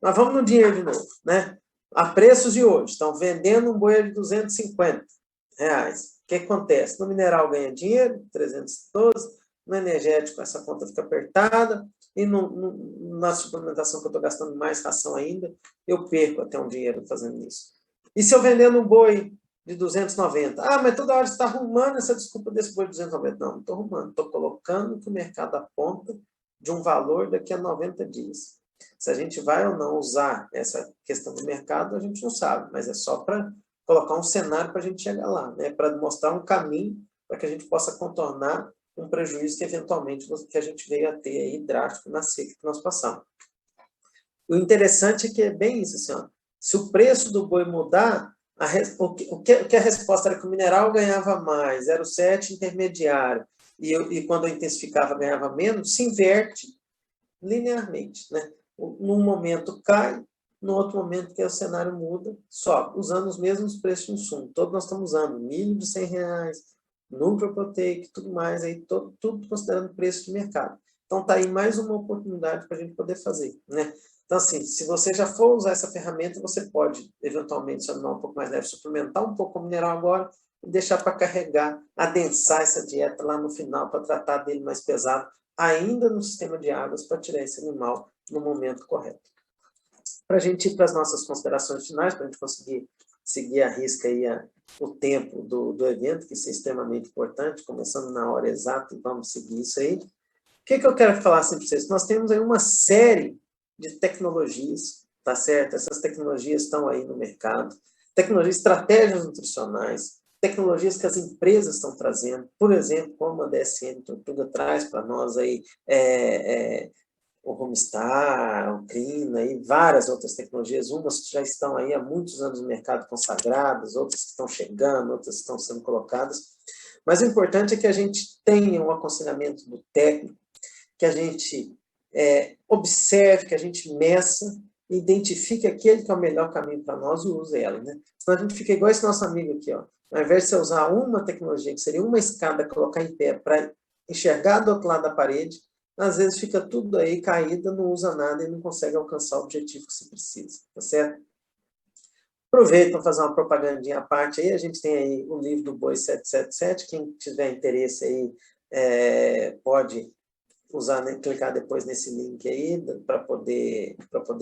Mas vamos no dinheiro de novo, né? A preços de hoje, estão vendendo um boi de R$250. O que acontece? No mineral ganha dinheiro, 312, no energético essa conta fica apertada, e na suplementação que eu estou gastando mais ração ainda, eu perco até um dinheiro fazendo isso. E se eu vendendo um boi de 290? Ah, mas toda hora você está arrumando essa desculpa desse boi de 290. Não estou arrumando, estou colocando que o mercado aponta de um valor daqui a 90 dias. Se a gente vai ou não usar essa questão do mercado, a gente não sabe, mas é só para colocar um cenário para a gente chegar lá, né? Para mostrar um caminho para que a gente possa contornar um prejuízo que, eventualmente, que a gente veio a ter aí drástico na seca que nós passamos. O interessante é que é bem isso, assim, ó, se o preço do boi mudar, o que a resposta era que o mineral ganhava mais, 0,7 intermediário, e quando eu intensificava ganhava menos, se inverte linearmente, né? Num momento cai, no outro momento que o cenário muda, sobe, usando os mesmos preços de insumo. Todos nós estamos usando milho de R$100, núcleo proteico, tudo mais, aí, tudo considerando preço de mercado. Então, está aí mais uma oportunidade para a gente poder fazer, né? Então, assim, se você já for usar essa ferramenta, você pode, eventualmente, se tornar um pouco mais leve, suplementar um pouco o mineral agora e deixar para carregar, adensar essa dieta lá no final, para tratar dele mais pesado, ainda no sistema de águas, para tirar esse animal no momento correto. Para a gente ir para as nossas considerações finais, para a gente conseguir seguir a risca aí o tempo do evento, que isso é extremamente importante, começando na hora exata, e vamos seguir isso aí. O que eu quero falar assim para vocês? Nós temos aí uma série de tecnologias, tá certo? Essas tecnologias estão aí no mercado, tecnologias, estratégias nutricionais, tecnologias que as empresas estão trazendo, por exemplo, como a DSM Tortuga traz para nós aí, o Homestar, o Crina e várias outras tecnologias, umas que já estão aí há muitos anos no mercado consagradas, outras que estão chegando, outras que estão sendo colocadas. Mas o importante é que a gente tenha um aconselhamento do técnico, que a gente observe, que a gente meça, identifique aquele que é o melhor caminho para nós e use ela, né? Senão a gente fica igual esse nosso amigo aqui, ó. Ao invés de você usar uma tecnologia, que seria uma escada, colocar em pé para enxergar do outro lado da parede, às vezes fica tudo aí caída, não usa nada e não consegue alcançar o objetivo que se precisa, tá certo? Aproveito para fazer uma propagandinha à parte aí, a gente tem aí o livro do Boi 777, quem tiver interesse aí pode usar, né, clicar depois nesse link aí para poder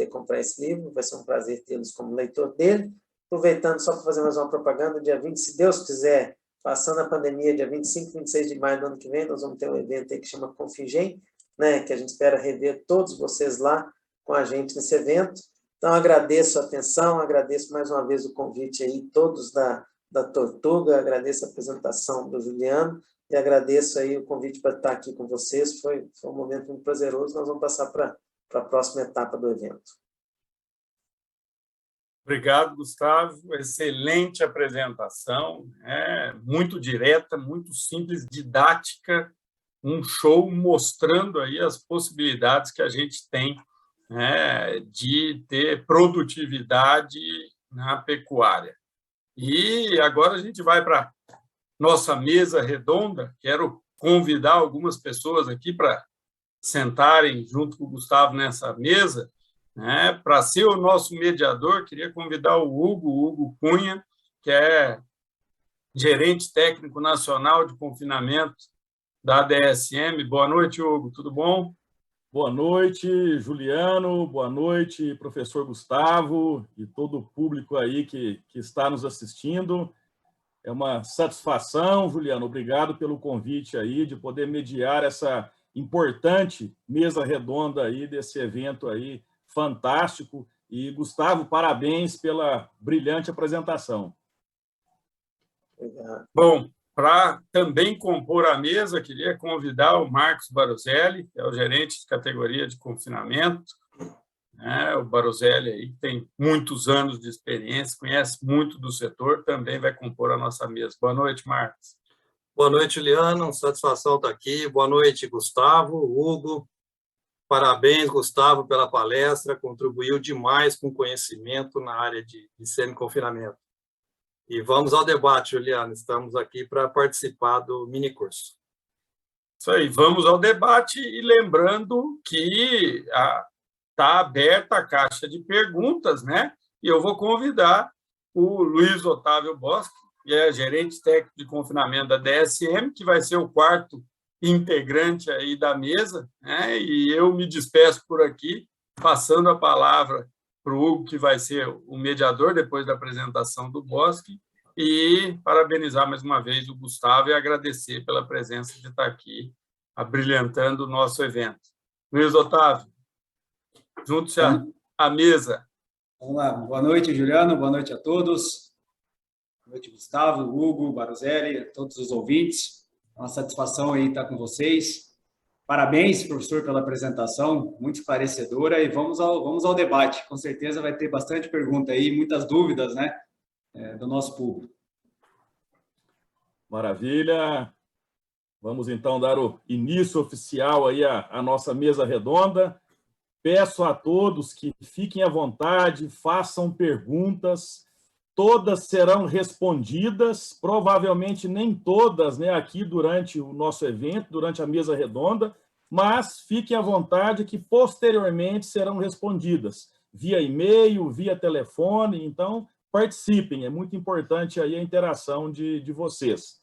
comprar esse livro, vai ser um prazer tê-los como leitor dele. Aproveitando só para fazer mais uma propaganda, dia 20, se Deus quiser, passando a pandemia, dia 25, 26 de maio do ano que vem, nós vamos ter um evento aí que chama Confingem, né, que a gente espera rever todos vocês lá com a gente nesse evento. Então, agradeço a atenção, agradeço mais uma vez o convite aí, todos da Tortuga, agradeço a apresentação do Juliano, e agradeço aí o convite para estar aqui com vocês, foi um momento muito prazeroso, nós vamos passar para a próxima etapa do evento. Obrigado, Gustavo, excelente apresentação, muito direta, muito simples, didática, um show mostrando aí as possibilidades que a gente tem, né, de ter produtividade na pecuária. E agora a gente vai para nossa mesa redonda. Quero convidar algumas pessoas aqui para sentarem junto com o Gustavo nessa mesa, né? Para ser o nosso mediador, queria convidar o Hugo Cunha, que é gerente técnico nacional de confinamento da DSM. Boa noite, Hugo, tudo bom? Boa noite, Juliano, boa noite, professor Gustavo e todo o público aí que está nos assistindo. É uma satisfação, Juliano, obrigado pelo convite aí, de poder mediar essa importante mesa redonda aí desse evento aí fantástico. E, Gustavo, parabéns pela brilhante apresentação. Obrigado. Bom, para também compor a mesa, queria convidar o Marcos Baruzelli, que é o gerente de categoria de confinamento. O Baruzelli aí tem muitos anos de experiência, conhece muito do setor, também vai compor a nossa mesa. Boa noite, Marcos. Boa noite, Juliano. Satisfação estar aqui. Boa noite, Gustavo, Hugo. Parabéns, Gustavo, pela palestra. Contribuiu demais com conhecimento na área de semi-confinamento. E vamos ao debate, Juliano. Estamos aqui para participar do minicurso. Isso aí, vamos ao debate e lembrando que está aberta a caixa de perguntas, né? E eu vou convidar o Luiz Otávio Boschi, que é gerente técnico de confinamento da DSM, que vai ser o quarto integrante aí da mesa, né? E eu me despeço por aqui, passando a palavra para o Hugo, que vai ser o mediador depois da apresentação do Boschi, e parabenizar mais uma vez o Gustavo e agradecer pela presença de estar aqui, abrilhantando o nosso evento. Luiz Otávio, junte-se à mesa. Vamos lá. Boa noite, Juliano. Boa noite a todos. Boa noite, Gustavo, Hugo, Baruzelli, todos os ouvintes. É uma satisfação aí estar com vocês. Parabéns, professor, pela apresentação, muito esclarecedora, e vamos ao debate. Com certeza vai ter bastante pergunta aí, muitas dúvidas, né, do nosso público. Maravilha. Vamos, então, dar o início oficial aí à nossa mesa redonda. Peço a todos que fiquem à vontade, façam perguntas, todas serão respondidas, provavelmente nem todas, né, aqui durante o nosso evento, durante a mesa redonda, mas fiquem à vontade que posteriormente serão respondidas, via e-mail, via telefone, então participem, é muito importante aí a interação de vocês.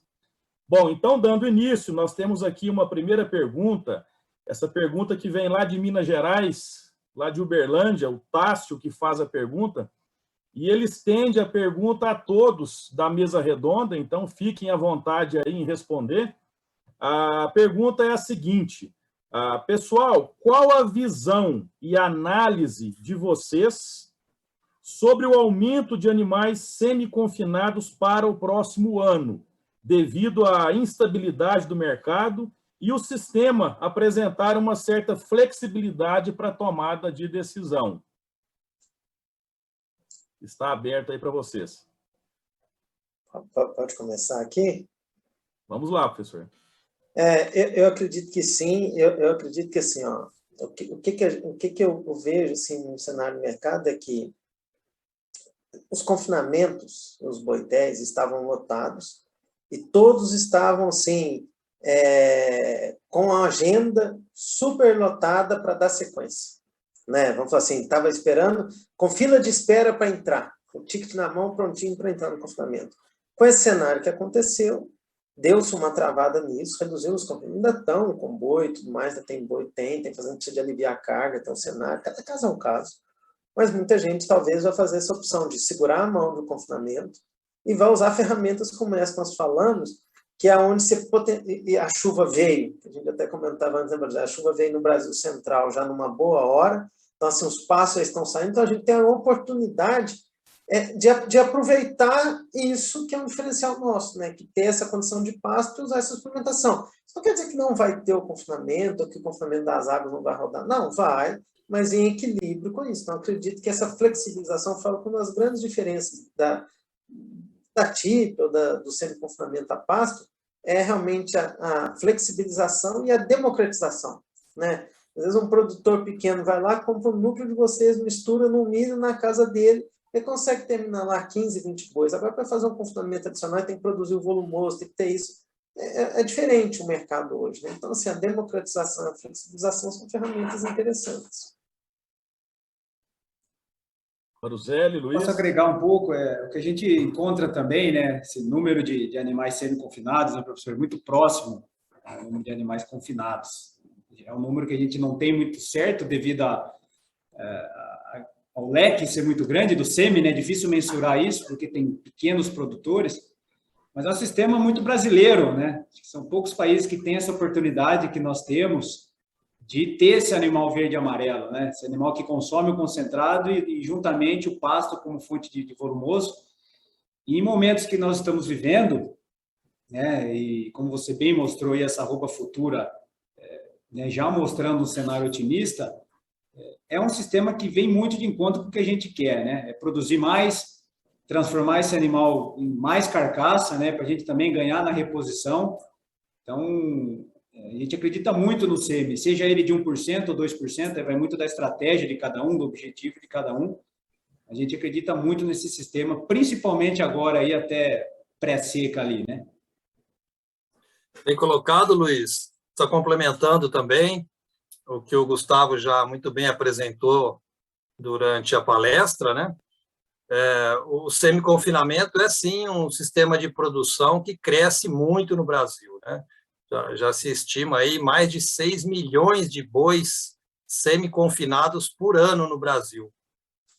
Bom, então, dando início, nós temos aqui uma primeira pergunta, essa pergunta que vem lá de Minas Gerais, lá de Uberlândia, o Tássio que faz a pergunta, e ele estende a pergunta a todos da mesa redonda, então fiquem à vontade aí em responder. A pergunta é a seguinte: pessoal, qual a visão e análise de vocês sobre o aumento de animais semi-confinados para o próximo ano, devido à instabilidade do mercado e o sistema apresentar uma certa flexibilidade para a tomada de decisão? Está aberto aí para vocês. Pode começar aqui? Vamos lá, professor. Eu acredito que sim. Eu acredito que assim, ó, o que eu vejo assim, no cenário do mercado é que os confinamentos nos boitéis estavam lotados e todos estavam assim, com a agenda super lotada para dar sequência. Né? Vamos falar assim, estava esperando, com fila de espera para entrar, o ticket na mão, prontinho para entrar no confinamento. Com esse cenário que aconteceu, deu-se uma travada nisso, reduziu os confinamentos, ainda estão com boi e tudo mais, ainda tem boi, tem fazendo precisa de aliviar a carga, tem um cenário, cada caso é um caso. Mas muita gente talvez vai fazer essa opção de segurar a mão do confinamento e vai usar ferramentas como essa que nós falamos, que é onde a chuva veio, a gente até comentava antes, a chuva veio no Brasil Central já numa boa hora, então assim, os passos estão saindo, então a gente tem a oportunidade de aproveitar isso que é um diferencial nosso, né? Que ter essa condição de pasto e usar essa suplementação. Isso não quer dizer que não vai ter o confinamento, ou que o confinamento das águas não vai rodar, não, vai, mas em equilíbrio com isso. Então, acredito que essa flexibilização fala com uma das grandes diferenças da TIP ou do semi-confinamento a pasto, é realmente a flexibilização e a democratização, né? Às vezes um produtor pequeno vai lá, compra o núcleo de vocês, mistura no milho na casa dele, e consegue terminar lá 15, 20 bois. Agora, para fazer um confinamento adicional, tem que produzir o volumoso, tem que ter isso. É diferente o mercado hoje, né? Então, assim, a democratização e a flexibilização são ferramentas interessantes. Baruzelli, Luiz? Posso agregar um pouco? O que a gente encontra também, né? Esse número de animais semi-confinados, né, professor? Muito próximo ao número de animais confinados. É um número que a gente não tem muito certo devido ao leque ser muito grande do semi, né? É difícil mensurar isso, porque tem pequenos produtores, mas é um sistema muito brasileiro, né? São poucos países que têm essa oportunidade que nós temos de ter esse animal verde e amarelo, né? Esse animal que consome o concentrado e juntamente o pasto como fonte de volumoso. E em momentos que nós estamos vivendo, né? E como você bem mostrou aí, essa arroba futura, né? Já mostrando um cenário otimista, é um sistema que vem muito de encontro com o que a gente quer, né? É produzir mais, transformar esse animal em mais carcaça, né? Para a gente também ganhar na reposição. Então, a gente acredita muito no semi, seja ele de 1% ou 2%, vai muito da estratégia de cada um, do objetivo de cada um. A gente acredita muito nesse sistema, principalmente agora aí até pré-seca ali, né? Bem colocado, Luiz. Está complementando também o que o Gustavo já muito bem apresentou durante a palestra, né? O semi-confinamento é, sim, um sistema de produção que cresce muito no Brasil, né? Já se estima aí mais de 6 milhões de bois semi-confinados por ano no Brasil.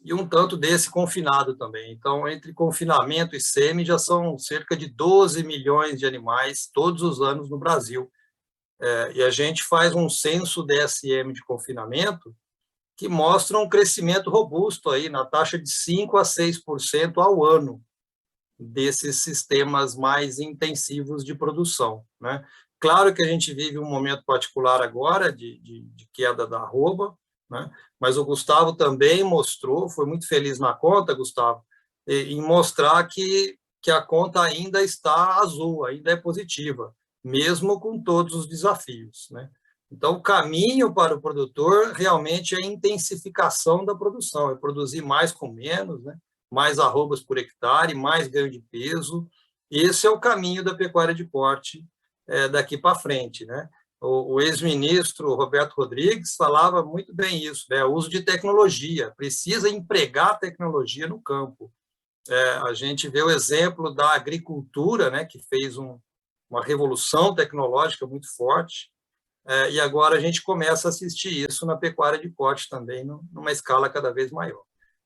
E um tanto desse confinado também. Então, entre confinamento e semi, já são cerca de 12 milhões de animais todos os anos no Brasil. E a gente faz um censo DSM de confinamento que mostra um crescimento robusto aí na taxa de 5% a 6% ao ano. desses sistemas mais intensivos de produção, né? Claro que a gente vive um momento particular agora de queda da arroba, né? Mas o Gustavo também mostrou, foi muito feliz na conta, Gustavo, em mostrar que a conta ainda está azul, ainda é positiva, mesmo com todos os desafios, né? Então, o caminho para o produtor realmente é a intensificação da produção, é produzir mais com menos, né? Mais arrobas por hectare, mais ganho de peso. Esse é o caminho da pecuária de corte daqui para frente, né? O ex-ministro Roberto Rodrigues falava muito bem isso, né? O uso de tecnologia, precisa empregar a tecnologia no campo. A gente vê o exemplo da agricultura, né, que fez uma revolução tecnológica muito forte, e agora a gente começa a assistir isso na pecuária de corte também, numa escala cada vez maior.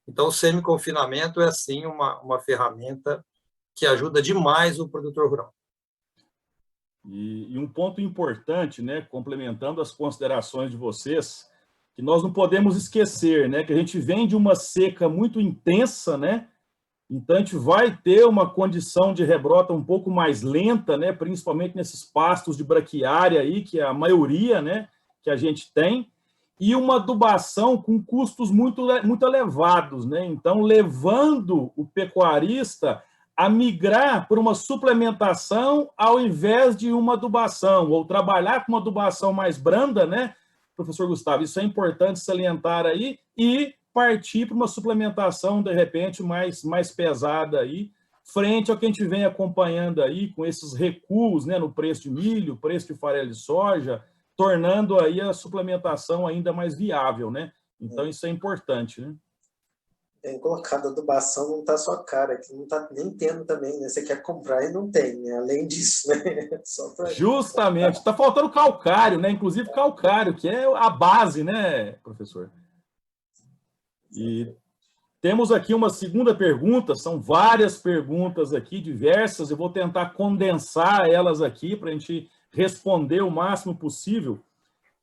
Então, o semi-confinamento é, sim, uma ferramenta que ajuda demais o produtor rural. E um ponto importante, né, complementando as considerações de vocês, que nós não podemos esquecer, né, que a gente vem de uma seca muito intensa, né, então a gente vai ter uma condição de rebrota um pouco mais lenta, né, principalmente nesses pastos de braquiária aí, que é a maioria, né, que a gente tem, e uma adubação com custos muito elevados, né, então levando o pecuarista a migrar por uma suplementação ao invés de uma adubação, ou trabalhar com uma adubação mais branda, né, professor Gustavo? Isso é importante salientar aí, e partir para uma suplementação, de repente, mais pesada aí, frente ao que a gente vem acompanhando aí, com esses recuos, né, no preço de milho, preço de farelo de soja, tornando aí a suplementação ainda mais viável, né? Então, isso é importante, né? Bem colocado, a adubação não está só cara, que não está nem tendo também, né? Você quer comprar e não tem, né? Além disso, né? Justamente, está faltando calcário, né? Inclusive calcário, que é a base, né, professor? E temos aqui uma segunda pergunta, são várias perguntas aqui, diversas, eu vou tentar condensar elas aqui para a gente responder o máximo possível.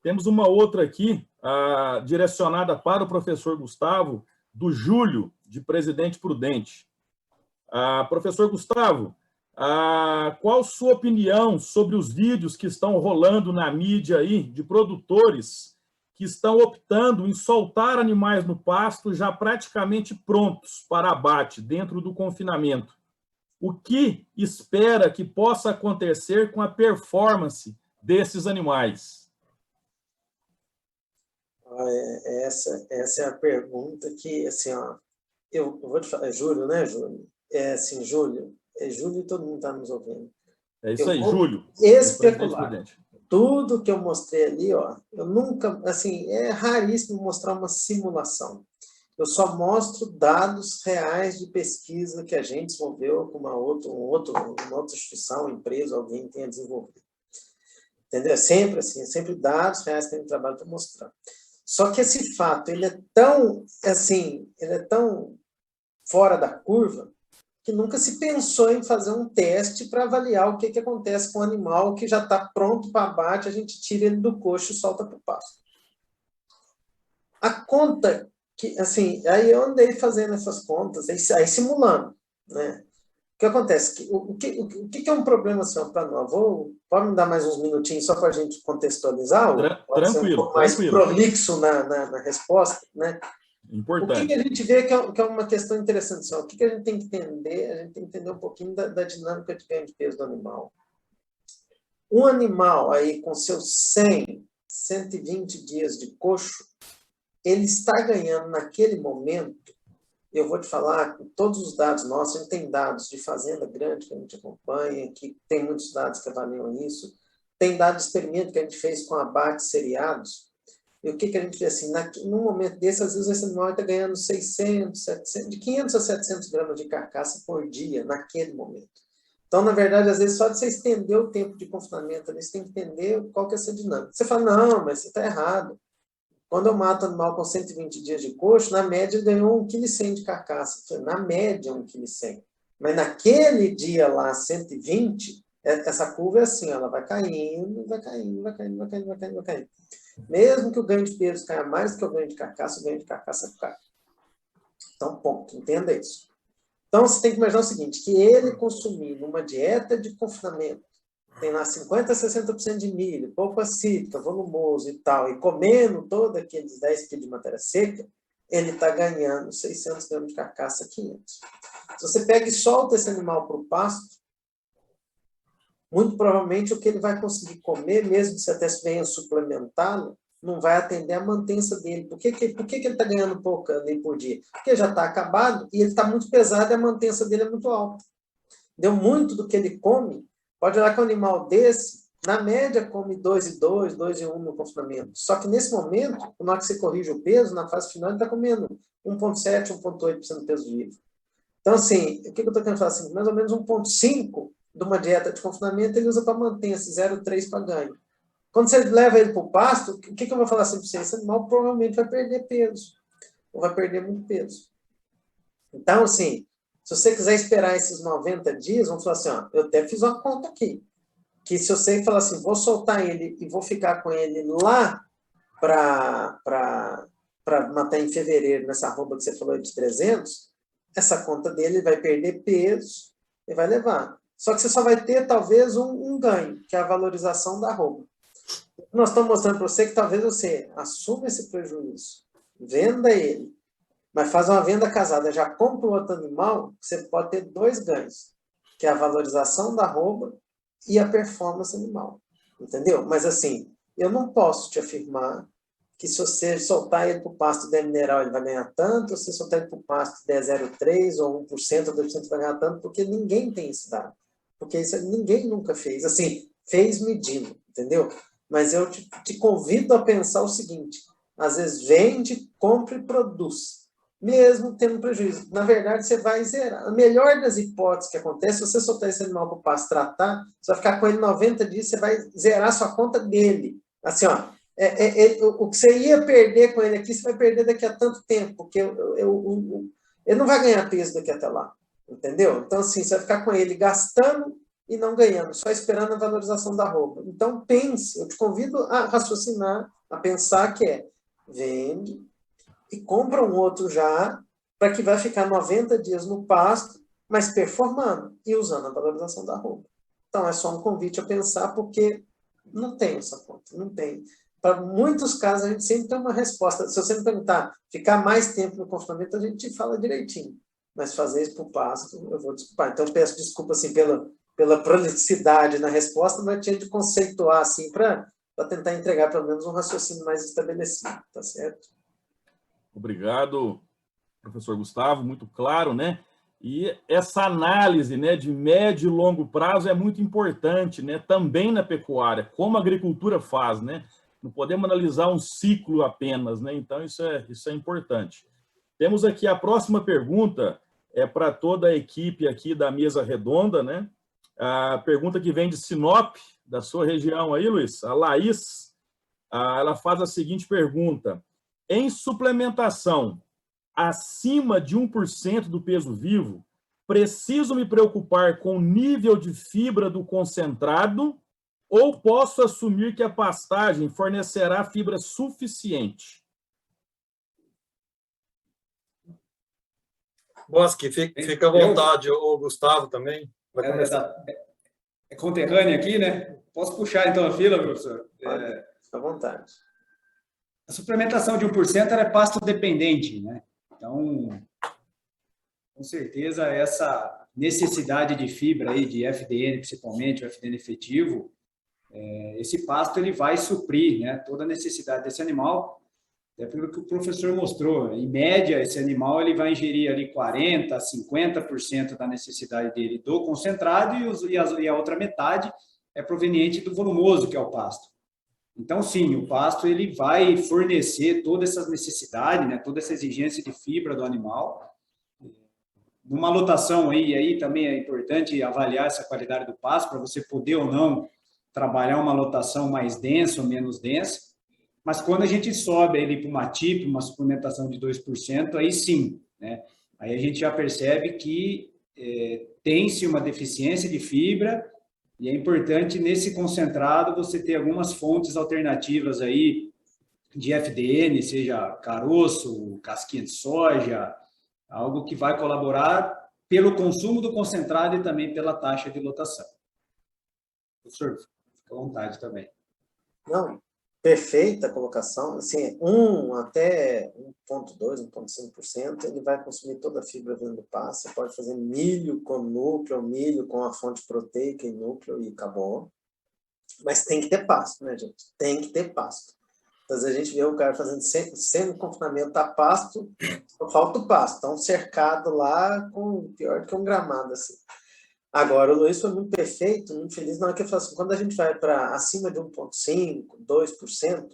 Temos uma outra aqui, direcionada para o professor Gustavo, do Júlio, de Presidente Prudente. Professor Gustavo, qual sua opinião sobre os vídeos que estão rolando na mídia aí, de produtores que estão optando em soltar animais no pasto já praticamente prontos para abate dentro do confinamento? O que espera que possa acontecer com a performance desses animais? Essa é a pergunta que, assim, ó, eu vou te falar, é Júlio, né, Júlio? É assim, Júlio, e todo mundo está nos ouvindo. É isso aí, Júlio. Especular. Tudo que eu mostrei ali, ó, eu nunca, assim, é raríssimo mostrar uma simulação. Eu só mostro dados reais de pesquisa que a gente desenvolveu com uma outra instituição, empresa, alguém tenha desenvolvido. Entendeu? É sempre assim, é sempre dados reais que a gente trabalha para mostrar. Só que esse fato, ele é tão, assim, ele é tão fora da curva que nunca se pensou em fazer um teste para avaliar o que acontece com o animal que já está pronto para abate, a gente tira ele do coxo e solta para o pasto. A conta que, assim, aí eu andei fazendo essas contas, aí simulando, né? O que acontece? O que é um problema assim, para nós? Pode me dar mais uns minutinhos só para a gente contextualizar? Pode ser um pouco mais prolixo na resposta, né? Importante. O que a gente vê que é uma questão interessante? Assim, o que a gente tem que entender? A gente tem que entender um pouquinho da dinâmica de ganho de peso do animal. Um animal aí com seus 100, 120 dias de coxo, ele está ganhando naquele momento, eu vou te falar, com todos os dados nossos, a gente tem dados de fazenda grande que a gente acompanha, que tem muitos dados que avaliam isso, tem dados de experimento que a gente fez com abates seriados, e o que a gente vê assim, num momento desse, às vezes esse animal está ganhando 600, 700, de 500 a 700 gramas de carcaça por dia, naquele momento. Então, na verdade, às vezes, só de você estender o tempo de confinamento, você tem que entender qual que é essa dinâmica. Você fala, não, mas você está errado. Quando eu mato animal com 120 dias de coxo, na média ele ganhou 1,1 kg de carcaça. Na média, 1,1 kg. Mas naquele dia lá, 120, essa curva é assim, ela vai caindo, vai caindo, vai caindo, vai caindo, vai caindo, vai caindo. Mesmo que o ganho de peso caia mais do que o ganho de carcaça cai. Então, ponto. Entenda isso. Então, você tem que imaginar o seguinte, que ele consumindo uma dieta de confinamento, tem lá 50% a 60% de milho, pouco cítrica, volumoso e tal, e comendo todos aqueles 10 quilos de matéria seca, ele está ganhando 600 gramas de carcaça, 500. Se você pega e solta esse animal para o pasto, muito provavelmente o que ele vai conseguir comer, mesmo que você até venha suplementá-lo, não vai atender a mantença dele. Por que ele está ganhando pouco ali por dia? Porque já está acabado e ele está muito pesado e a mantença dele é muito alta. Deu muito do que ele come. Pode olhar que um animal desse, na média, come 2,2, 2,1 no confinamento. Só que nesse momento, na hora que você corrige o peso, na fase final, ele está comendo 1,7, 1,8% do peso vivo. Então, assim, o que eu estou querendo falar? Assim, mais ou menos 1,5 de uma dieta de confinamento, ele usa para manter esse 0,3 para ganho. Quando você leva ele para o pasto, o que eu vou falar assim para você? Esse animal provavelmente vai perder peso, ou vai perder muito peso. Então, assim, se você quiser esperar esses 90 dias, vamos falar assim, ó, eu até fiz uma conta aqui, que se você falar assim, vou soltar ele e vou ficar com ele lá para matar em fevereiro, nessa arroba que você falou de 300, essa conta dele vai perder peso e vai levar. Só que você só vai ter, talvez, um ganho, que é a valorização da arroba. Nós estamos mostrando para você que talvez você assuma esse prejuízo, venda ele, mas faz uma venda casada, já compra um outro animal, você pode ter 2 ganhos, que é a valorização da arroba e a performance animal. Entendeu? Mas assim, eu não posso te afirmar que se você soltar ele para o pasto der mineral, ele vai ganhar tanto, ou se soltar ele para o pasto der 0,3 ou 1% ou 2% vai ganhar tanto, porque ninguém tem esse dado. Porque isso ninguém nunca fez. Assim, fez medindo, entendeu? Mas eu te convido a pensar o seguinte, às vezes vende, compra e produz, mesmo tendo prejuízo. Na verdade, você vai zerar. A melhor das hipóteses que acontece, se você soltar esse animal para o pasto tratar, você vai ficar com ele 90 dias, você vai zerar a sua conta dele. Assim, ó, o que você ia perder com ele aqui, você vai perder daqui a tanto tempo, porque ele não vai ganhar peso daqui até lá, entendeu? Então, assim, você vai ficar com ele gastando e não ganhando, só esperando a valorização da roupa. Então, pense, eu te convido a raciocinar, a pensar que vende e compra um outro já, para que vai ficar 90 dias no pasto, mas performando e usando a valorização da roupa. Então, é só um convite a pensar, porque não tem essa conta, não tem. Para muitos casos, a gente sempre tem uma resposta. Se você me perguntar, ficar mais tempo no confinamento, a gente fala direitinho. Mas fazer isso para o pasto, eu vou desculpar. Então, peço desculpa assim, pela prolixicidade na resposta, mas tinha de conceituar assim, para tentar entregar pelo menos um raciocínio mais estabelecido. Tá certo? Obrigado, professor Gustavo, muito claro, né? E essa análise, né, de médio e longo prazo é muito importante, né, também na pecuária, como a agricultura faz, né? Não podemos analisar um ciclo apenas, né? Então, isso é importante. Temos aqui a próxima pergunta, é para toda a equipe aqui da mesa redonda, né? A pergunta que vem de Sinop, da sua região aí, Luiz, a Laís, ela faz a seguinte pergunta: em suplementação acima de 1% do peso vivo, preciso me preocupar com o nível de fibra do concentrado ou posso assumir que a pastagem fornecerá fibra suficiente? Bosque, fica à vontade, o Gustavo também. Vai começar. É conterrâneo aqui, né? Posso puxar então a fila, professor? Fica à vontade. A suplementação de 1% ela é pasto dependente, né? Então, com certeza, essa necessidade de fibra aí, de FDN, principalmente o FDN efetivo, esse pasto ele vai suprir, né, toda a necessidade desse animal, até pelo que o professor mostrou. Em média, esse animal ele vai ingerir ali 40%, 50% da necessidade dele do concentrado e a outra metade é proveniente do volumoso, que é o pasto. Então, sim, o pasto ele vai fornecer toda essa necessidade, né, toda essa exigência de fibra do animal. Numa lotação aí também é importante avaliar essa qualidade do pasto para você poder ou não trabalhar uma lotação mais densa ou menos densa. Mas quando a gente sobe ele para uma TIP, uma suplementação de 2%, aí sim, né? Aí a gente já percebe que tem-se uma deficiência de fibra. E é importante, nesse concentrado, você ter algumas fontes alternativas aí de FDN, seja caroço, casquinha de soja, algo que vai colaborar pelo consumo do concentrado e também pela taxa de lotação. Professor, fica à vontade também. Não, perfeita colocação. Assim, 1 até 1,2%, 1,5%, ele vai consumir toda a fibra vindo do pasto. Você pode fazer milho com núcleo, milho com a fonte proteica e núcleo e carbono. Mas tem que ter pasto, né, gente? Tem que ter pasto. Então, às vezes a gente vê o cara fazendo semi-confinamento a pasto, só falta o pasto. Estão cercados lá, pior que um gramado, assim. Agora, o Luiz foi muito perfeito, muito feliz, na hora que ele falou assim, quando a gente vai para acima de 1,5%, 2%,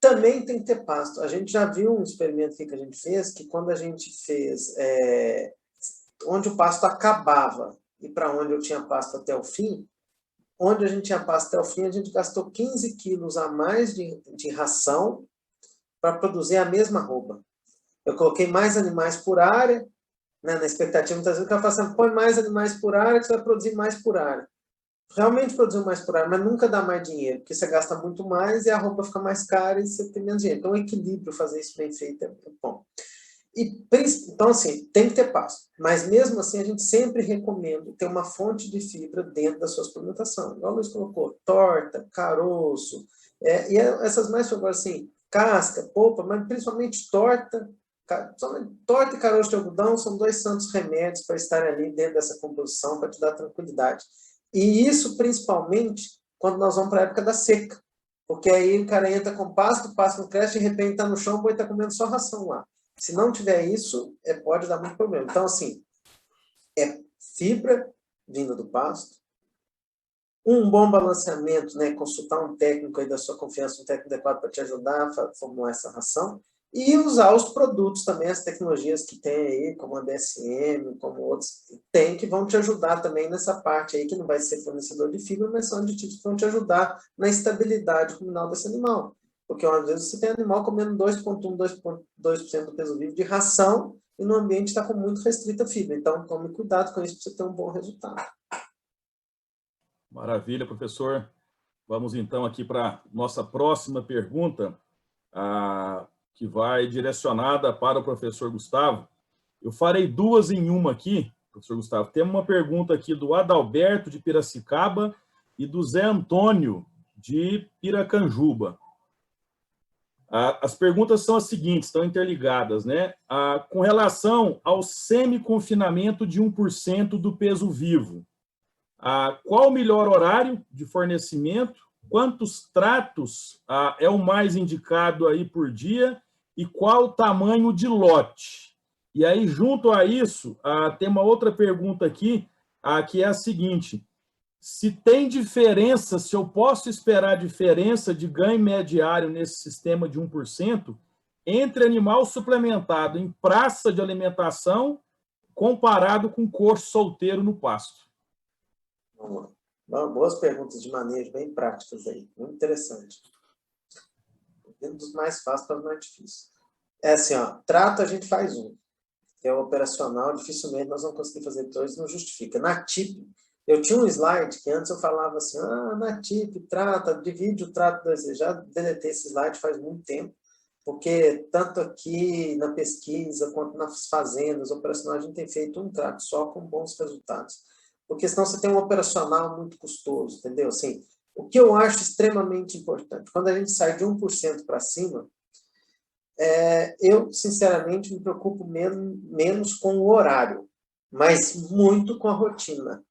também tem que ter pasto. A gente já viu um experimento que a gente fez, que quando a gente fez onde o pasto acabava e para onde eu tinha pasto até o fim, onde a gente tinha pasto até o fim, a gente gastou 15 quilos a mais de ração para produzir a mesma arroba. Eu coloquei mais animais por área, né, na expectativa, muitas vezes o cara fala assim, põe mais animais por área que você vai produzir mais por área. Realmente produziu mais por área, mas nunca dá mais dinheiro, porque você gasta muito mais e a roupa fica mais cara e você tem menos dinheiro. Então, o equilíbrio, fazer isso bem feito é bom. Então, assim, tem que ter pasto. Mas, mesmo assim, a gente sempre recomenda ter uma fonte de fibra dentro da sua suplementação. Igual o Luiz colocou, torta, caroço, e essas mais, agora, assim, casca, polpa, mas principalmente torta e caroço de algodão são 2 santos remédios para estar ali dentro dessa composição, para te dar tranquilidade. E isso, principalmente, quando nós vamos para a época da seca. Porque aí o cara entra com pasto não cresce, de repente está no chão, pode estar comendo só ração lá. Se não tiver isso, pode dar muito problema. Então, assim, fibra vinda do pasto, um bom balanceamento, né? Consultar um técnico aí da sua confiança, um técnico adequado para te ajudar a formular essa ração, e usar os produtos também, as tecnologias que tem aí, como a DSM, como outros, que vão te ajudar também nessa parte aí, que não vai ser fornecedor de fibra, mas são aditivos que vão te ajudar na estabilidade ruminal desse animal. Porque, às vezes, você tem animal comendo 2,1%, 2% do peso vivo de ração e no ambiente está com muito restrita fibra. Então, tome cuidado com isso para você ter um bom resultado. Maravilha, professor. Vamos, então, aqui para a nossa próxima pergunta, que vai direcionada para o professor Gustavo. Eu farei 2 em uma aqui, professor Gustavo. Temos uma pergunta aqui do Adalberto, de Piracicaba, e do Zé Antônio, de Piracanjuba. As perguntas são as seguintes, estão interligadas, né? Com relação ao semi-confinamento de 1% do peso vivo, qual o melhor horário de fornecimento? Quantos tratos é o mais indicado aí por dia? E qual o tamanho de lote? E aí, junto a isso, tem uma outra pergunta aqui, que é a seguinte: se tem diferença, se eu posso esperar diferença de ganho mediário nesse sistema de 1% entre animal suplementado em praça de alimentação comparado com coxo solteiro no pasto? Vamos lá. Boas perguntas de manejo, bem práticas aí. Muito interessante. Um dos mais fáceis para os mais difíceis. Assim, trato a gente faz que é o operacional, dificilmente nós vamos conseguir fazer 2, não justifica. Na TIP, eu tinha um slide que antes eu falava assim, na TIP, divide o trato 2. Já deletei esse slide faz muito tempo, porque tanto aqui na pesquisa, quanto nas fazendas, operacional, a gente tem feito um trato só com bons resultados. Porque senão você tem um operacional muito custoso, entendeu? Assim, o que eu acho extremamente importante, quando a gente sai de 1% para cima, eu, sinceramente, me preocupo menos com o horário, mas muito com a rotina,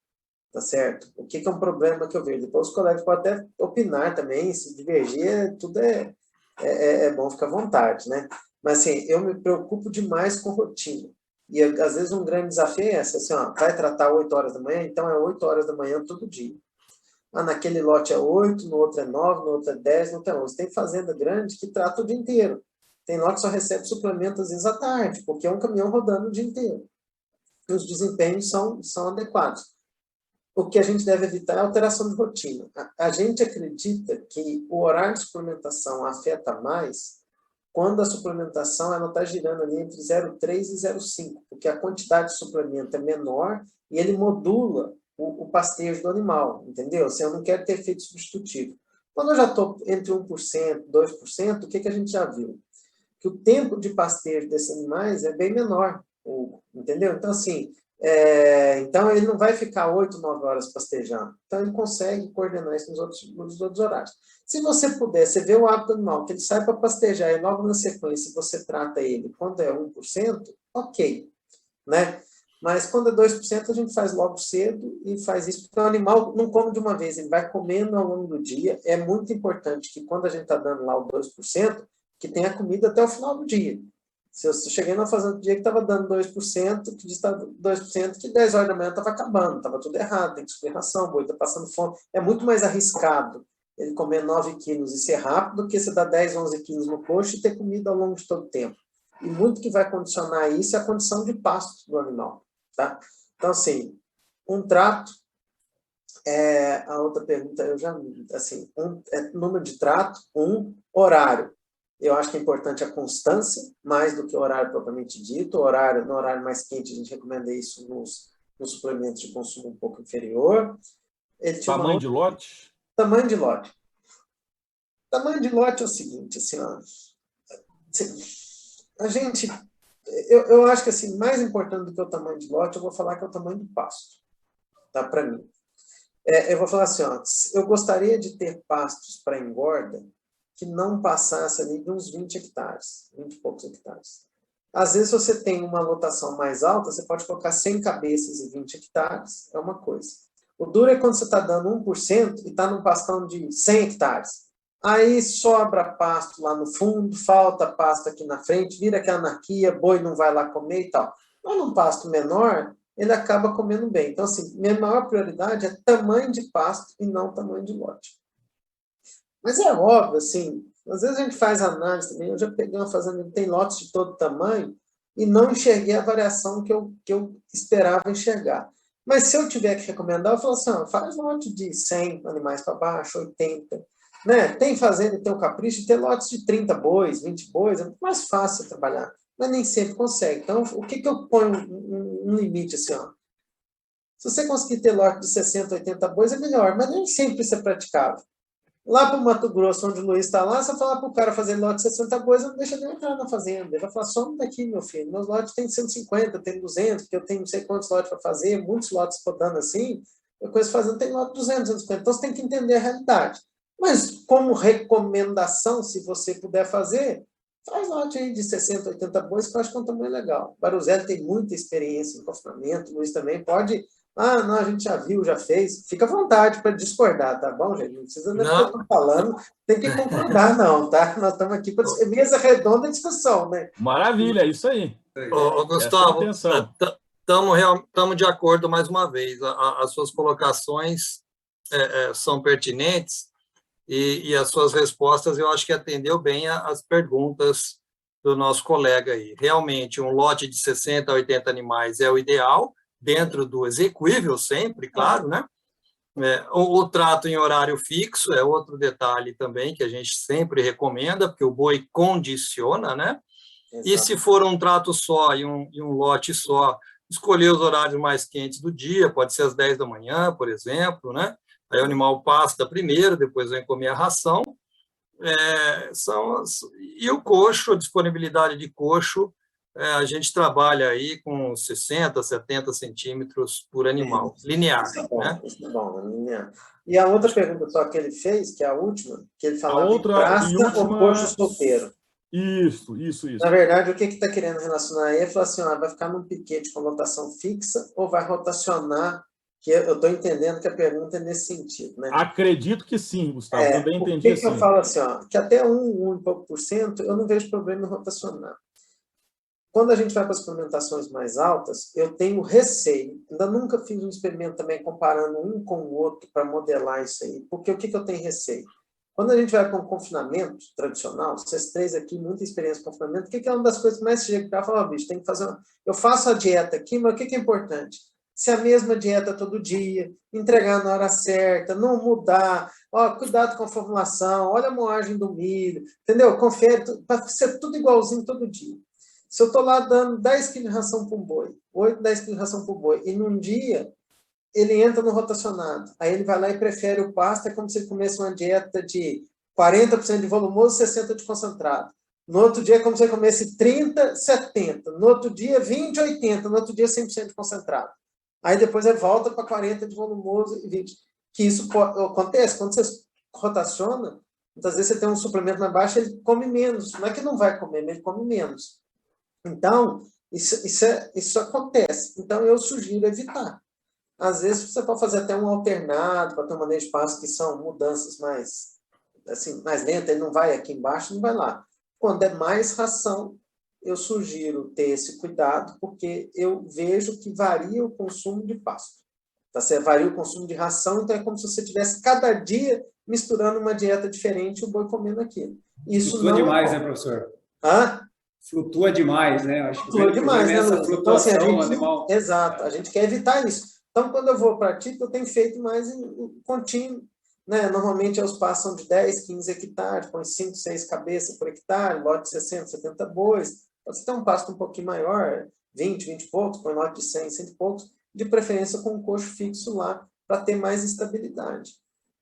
tá certo? O que é um problema que eu vejo? Depois os colegas podem até opinar também, se divergir, tudo é bom, ficar à vontade, né? Mas, assim, eu me preocupo demais com rotina. E, às vezes, um grande desafio é esse, assim, vai tratar 8 horas da manhã, então é 8 horas da manhã todo dia. Naquele lote é 8, no outro é 9, no outro é 10, no outro é 11. Tem fazenda grande que trata o dia inteiro. Tem lote que só recebe suplemento, às vezes, à tarde, porque é um caminhão rodando o dia inteiro. E os desempenhos são adequados. O que a gente deve evitar é a alteração de rotina. A gente acredita que o horário de suplementação afeta mais quando a suplementação está girando ali entre 0,3 e 0,5, porque a quantidade de suplemento é menor e ele modula o pastejo do animal, entendeu? Assim, eu não quero ter efeito substitutivo. Quando eu já estou entre 1%, 2%, o que a gente já viu? Que o tempo de pastejo desses animais é bem menor. entendeu? Então, assim, então ele não vai ficar 8, 9 horas pastejando. Então, ele consegue coordenar isso nos outros horários. Se você puder, você vê o hábito animal, que ele sai para pastejar e logo na sequência você trata ele quando é 1%, ok, né? Mas quando é 2%, a gente faz logo cedo e faz isso, porque o animal não come de uma vez, ele vai comendo ao longo do dia. É muito importante que quando a gente está dando lá o 2%, que tenha comida até o final do dia. Se eu cheguei na fazenda do dia que estava dando 2%, que diz 2%, que 10 horas da manhã estava acabando, estava tudo errado, tem que subir ração, o boi está passando fome. É muito mais arriscado ele comer 9 quilos e ser rápido do que você dar 10, 11 quilos no coxo e ter comida ao longo de todo o tempo. E muito que vai condicionar isso é a condição de pasto do animal. Tá? Então, assim, um trato, a outra pergunta, eu já, assim, número de trato, horário. Eu acho que é importante a constância, mais do que o horário propriamente dito. No horário mais quente, a gente recomenda isso nos suplementos de consumo um pouco inferior. Tamanho de lote? Tamanho de lote. Tamanho de lote é o seguinte, assim, ó, a gente... Eu acho que, assim, mais importante do que o tamanho de lote, eu vou falar que é o tamanho do pasto, tá? Para mim. Eu vou falar assim, ó, eu gostaria de ter pastos para engorda que não passasse ali de uns 20 hectares, 20 e poucos hectares. Às vezes, se você tem uma lotação mais alta, você pode colocar 100 cabeças e 20 hectares, é uma coisa. O duro é quando você está dando 1% e está num pastão de 100 hectares. Aí sobra pasto lá no fundo, falta pasto aqui na frente, vira que anarquia, boi não vai lá comer e tal. Mas num pasto menor, ele acaba comendo bem. Então, assim, minha maior prioridade é tamanho de pasto e não tamanho de lote. Mas é óbvio, assim, às vezes a gente faz análise também, eu já peguei uma fazenda que tem lotes de todo tamanho e não enxerguei a variação que eu esperava enxergar. Mas se eu tiver que recomendar, eu falo assim, faz lote de 100 animais para baixo, 80, né? Tem fazenda e tem o capricho de ter lotes de 30 bois, 20 bois, é muito mais fácil trabalhar, mas nem sempre consegue. Então, o que eu ponho um limite assim, ó? Se você conseguir ter lote de 60, 80 bois, é melhor, mas nem sempre isso é praticável. Lá para o Mato Grosso, onde o Luiz está lá, se eu falar para o cara fazer lote de 60 bois, eu não deixa nem entrar na fazenda. Ele vai falar, some daqui, meu filho. Meus lotes têm 150, tem 200, porque eu tenho não sei quantos lotes para fazer, muitos lotes rodando assim. Eu conheço fazenda, tem lote de 200, 250. Então, você tem que entender a realidade. Mas, como recomendação, se você puder fazer, faz lote aí de 60, 80 bois, que eu acho que é um tamanho legal. Baruzelli tem muita experiência em confinamento, o Luiz também pode... não, a gente já viu, já fez. Fica à vontade para discordar, tá bom, gente? Não precisa nem ficar falando, tem que concordar, não, tá? Nós estamos aqui para mesa redonda discussão, né? Maravilha, é isso aí. Gustavo, estamos de acordo mais uma vez. As suas colocações são pertinentes e as suas respostas eu acho que atendeu bem as perguntas do nosso colega aí. Realmente, um lote de 60 a 80 animais é o ideal, dentro do execuível sempre, claro, né? O trato em horário fixo é outro detalhe também que a gente sempre recomenda, porque o boi condiciona, né? Exato. E se for um trato só e um lote só, escolher os horários mais quentes do dia, pode ser às 10 da manhã, por exemplo, né? Aí o animal pasta primeiro, depois vai comer a ração. E o coxo, a disponibilidade de coxo, a gente trabalha aí com 60, 70 centímetros por animal, linear. Isso é bom, né? Isso é bom, linear. E a outra pergunta só que ele fez, que é a última, que ele falava em praça ou coxo solteiro. Isso. Na verdade, o que está querendo relacionar aí é falar assim, vai ficar num piquete com lotação fixa ou vai rotacionar? Que eu estou entendendo que a pergunta é nesse sentido, né? Acredito que sim, Gustavo, também entendi assim. Por que eu falo assim, que até 1 e pouco por cento, eu não vejo problema em rotacionar. Quando a gente vai para as suplementações mais altas, eu tenho receio. Ainda nunca fiz um experimento também comparando um com o outro para modelar isso aí. Porque o que eu tenho receio? Quando a gente vai para um confinamento tradicional, vocês três aqui, muita experiência com confinamento, o que é uma das coisas que mais chega para falar, bicho, tem que fazer eu faço a dieta aqui, mas o que é importante? Se a mesma dieta todo dia, entregar na hora certa, não mudar, cuidado com a formulação, olha a moagem do milho, entendeu? Confere, para ser tudo igualzinho todo dia. Se eu estou lá dando 10 quilos de ração para um boi, 8, 10 quilos de ração para o boi, e num dia ele entra no rotacionado, aí ele vai lá e prefere o pasto, é como se ele comesse uma dieta de 40% de volumoso e 60% de concentrado. No outro dia é como se você comesse 30, 70. No outro dia, 20, 80. No outro dia, 100% concentrado. Aí depois volta para 40 de volumoso e 20. Que isso acontece quando você rotaciona. Muitas vezes você tem um suplemento na baixa, ele come menos. Não é que não vai comer, mas ele come menos. Então, isso acontece. Então, eu sugiro evitar. Às vezes, você pode fazer até um alternado para ter um manejo de passo, que são mudanças mais lentas. Ele não vai aqui embaixo, não vai lá. Quando é mais ração, eu sugiro ter esse cuidado, porque eu vejo que varia o consumo de pasto. Tá certo? Varia o consumo de ração, então é como se você tivesse cada dia misturando uma dieta diferente e o boi comendo aquilo. Isso flutua não demais, é né, professor? Hã? Flutua demais, né? Acho que Flutua demais, né, essa Luiz? flutuação Então, assim, animal. Exato, a gente quer evitar isso. Então, quando eu vou para a TIP, eu tenho feito mais em contínuo. Né? Normalmente, os pastos são de 10, 15 hectares, põe 5, 6 cabeças por hectare, lote de 60, 70 bois. Pode ter um pasto um pouquinho maior, 20, 20 e poucos, põe lote de 100, 100 e poucos, de preferência com um coxo fixo lá, para ter mais estabilidade.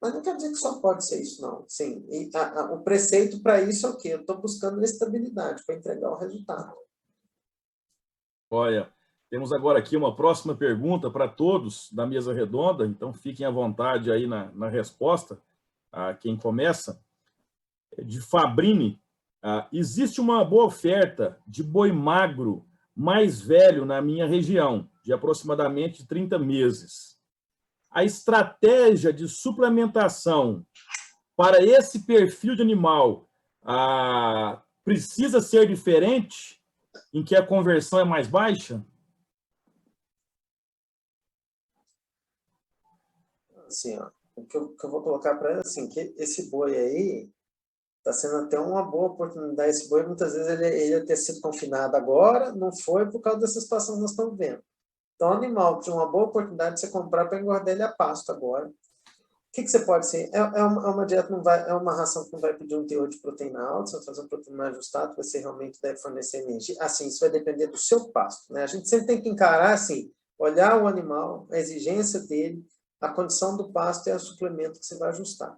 Mas não quer dizer que só pode ser isso, não. Sim, e o preceito para isso é o quê? Eu estou buscando estabilidade para entregar o resultado. Olha, temos agora aqui uma próxima pergunta para todos da mesa redonda, então fiquem à vontade aí na resposta, a quem começa. De Fabrini, existe uma boa oferta de boi magro mais velho na minha região, de aproximadamente 30 meses. A estratégia de suplementação para esse perfil de animal precisa ser diferente, em que a conversão é mais baixa? Assim, ó, o que eu vou colocar para ela assim, que esse boi aí está sendo até uma boa oportunidade. Esse boi, muitas vezes, ele ia ter sido confinado agora, não foi por causa dessa situação que nós estamos vendo. Então, o animal tinha uma boa oportunidade de você comprar para engordar ele a pasto agora. O que você pode ser? É uma dieta, não vai, é uma ração que não vai pedir um teor de proteína alto, você vai fazer um proteína ajustado, você realmente deve fornecer energia. Assim, isso vai depender do seu pasto. Né? A gente sempre tem que encarar assim, olhar o animal, a exigência dele, a condição do pasto e o suplemento que você vai ajustar.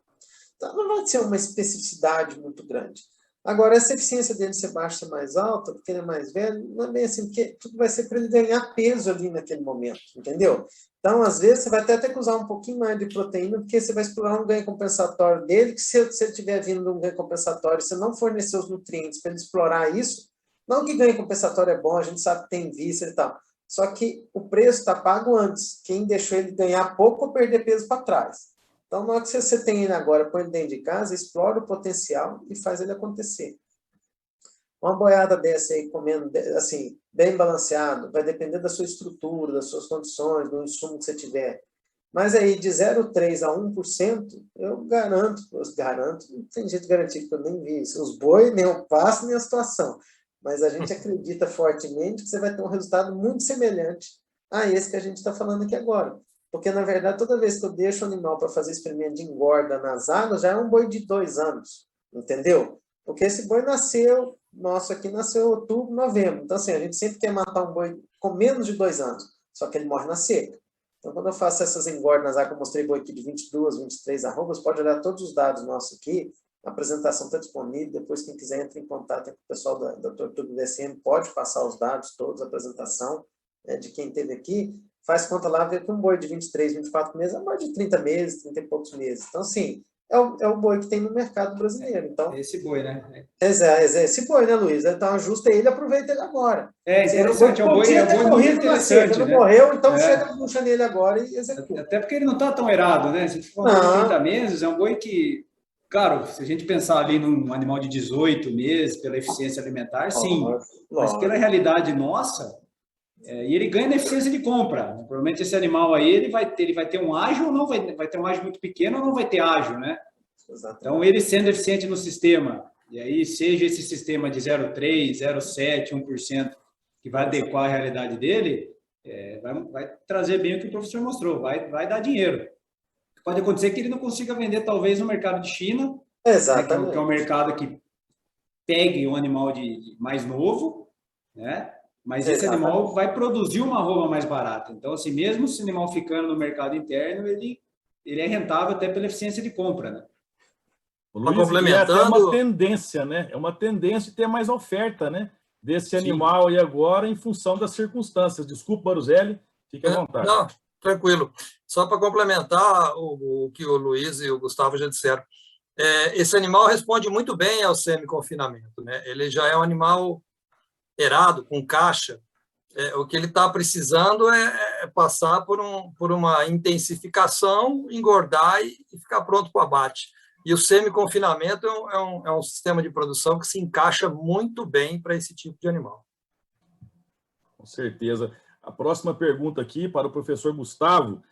Então, não vai ser uma especificidade muito grande. Agora, essa eficiência dele ser baixa, ser mais alta, porque ele é mais velho, não é bem assim, porque tudo vai ser para ele ganhar peso ali naquele momento, entendeu? Então, às vezes, você vai até ter que usar um pouquinho mais de proteína, porque você vai explorar um ganho compensatório dele, que se ele estiver vindo de um ganho compensatório, se você não fornecer os nutrientes para ele explorar isso, não que ganho compensatório é bom, a gente sabe que tem vício e tal, só que o preço está pago antes. Quem deixou ele ganhar pouco ou perder peso para trás. Então, na hora que você tem ele agora, põe ele dentro de casa, explora o potencial e faz ele acontecer. Uma boiada dessa aí, comendo assim, bem balanceado, vai depender da sua estrutura, das suas condições, do insumo que você tiver. Mas aí, de 0,3% a 1%, eu garanto, não tem jeito de garantir, que eu nem vi isso. Os boi, nem o pasto, nem a situação. Mas a gente acredita fortemente que você vai ter um resultado muito semelhante a esse que a gente está falando aqui agora. Porque, na verdade, toda vez que eu deixo o animal para fazer experimento de engorda nas águas, já é um boi de 2 anos, entendeu? Porque esse boi nasceu, nosso aqui nasceu em outubro, novembro. Então, assim, a gente sempre quer matar um boi com menos de 2 anos, só que ele morre na seca. Então, quando eu faço essas engordas nas águas, eu mostrei boi aqui de 22, 23 arrobas, pode olhar todos os dados nossos aqui, a apresentação está disponível, depois quem quiser entra em contato com o pessoal da Tortuga do DSM, pode passar os dados todos, a apresentação de quem esteve aqui. Faz conta lá, vê que um boi de 23, 24 meses é um boi de 30 meses, 30 e poucos meses. Então, assim, é o boi que tem no mercado brasileiro. Então, esse boi, né? Esse boi, né, Luiz? Então, ajusta ele e aproveita ele agora. Interessante, é um boi muito interessante. Não morreu, então chega a bucha nele agora e executa. Até porque ele não está tão errado, né? Se for um boi de 30 meses, é um boi que, claro, se a gente pensar ali num animal de 18 meses, pela eficiência alimentar, sim. Mas pela realidade nossa... e ele ganha na eficiência de compra. Provavelmente esse animal aí ele vai ter um ágio ou não vai ter um ágio muito pequeno ou não vai ter ágio, né? Exatamente. Então, ele sendo eficiente no sistema, e aí seja esse sistema de 0,3%, 0,7%, 1%, que vai adequar a realidade dele, vai trazer bem o que o professor mostrou, vai dar dinheiro. Pode acontecer que ele não consiga vender, talvez, no mercado de China, exatamente, que é um mercado que pegue um animal de mais novo, né? Mas esse animal vai produzir uma arroba mais barata. Então, assim, mesmo esse animal ficando no mercado interno, ele é rentável até pela eficiência de compra, né? Luiz, complementando... é até uma tendência, né? É uma tendência de ter mais oferta, né? Desse animal aí agora, em função das circunstâncias. Desculpa, Baruzelli, fique à vontade. Não, tranquilo. Só para complementar o que o Luiz e o Gustavo já disseram, esse animal responde muito bem ao semi-confinamento, né? Ele já é um animal erado, com caixa. O que ele está precisando é passar por uma intensificação, engordar e ficar pronto para o abate. E o semi-confinamento é um sistema de produção que se encaixa muito bem para esse tipo de animal. Com certeza. A próxima pergunta aqui para o professor Gustavo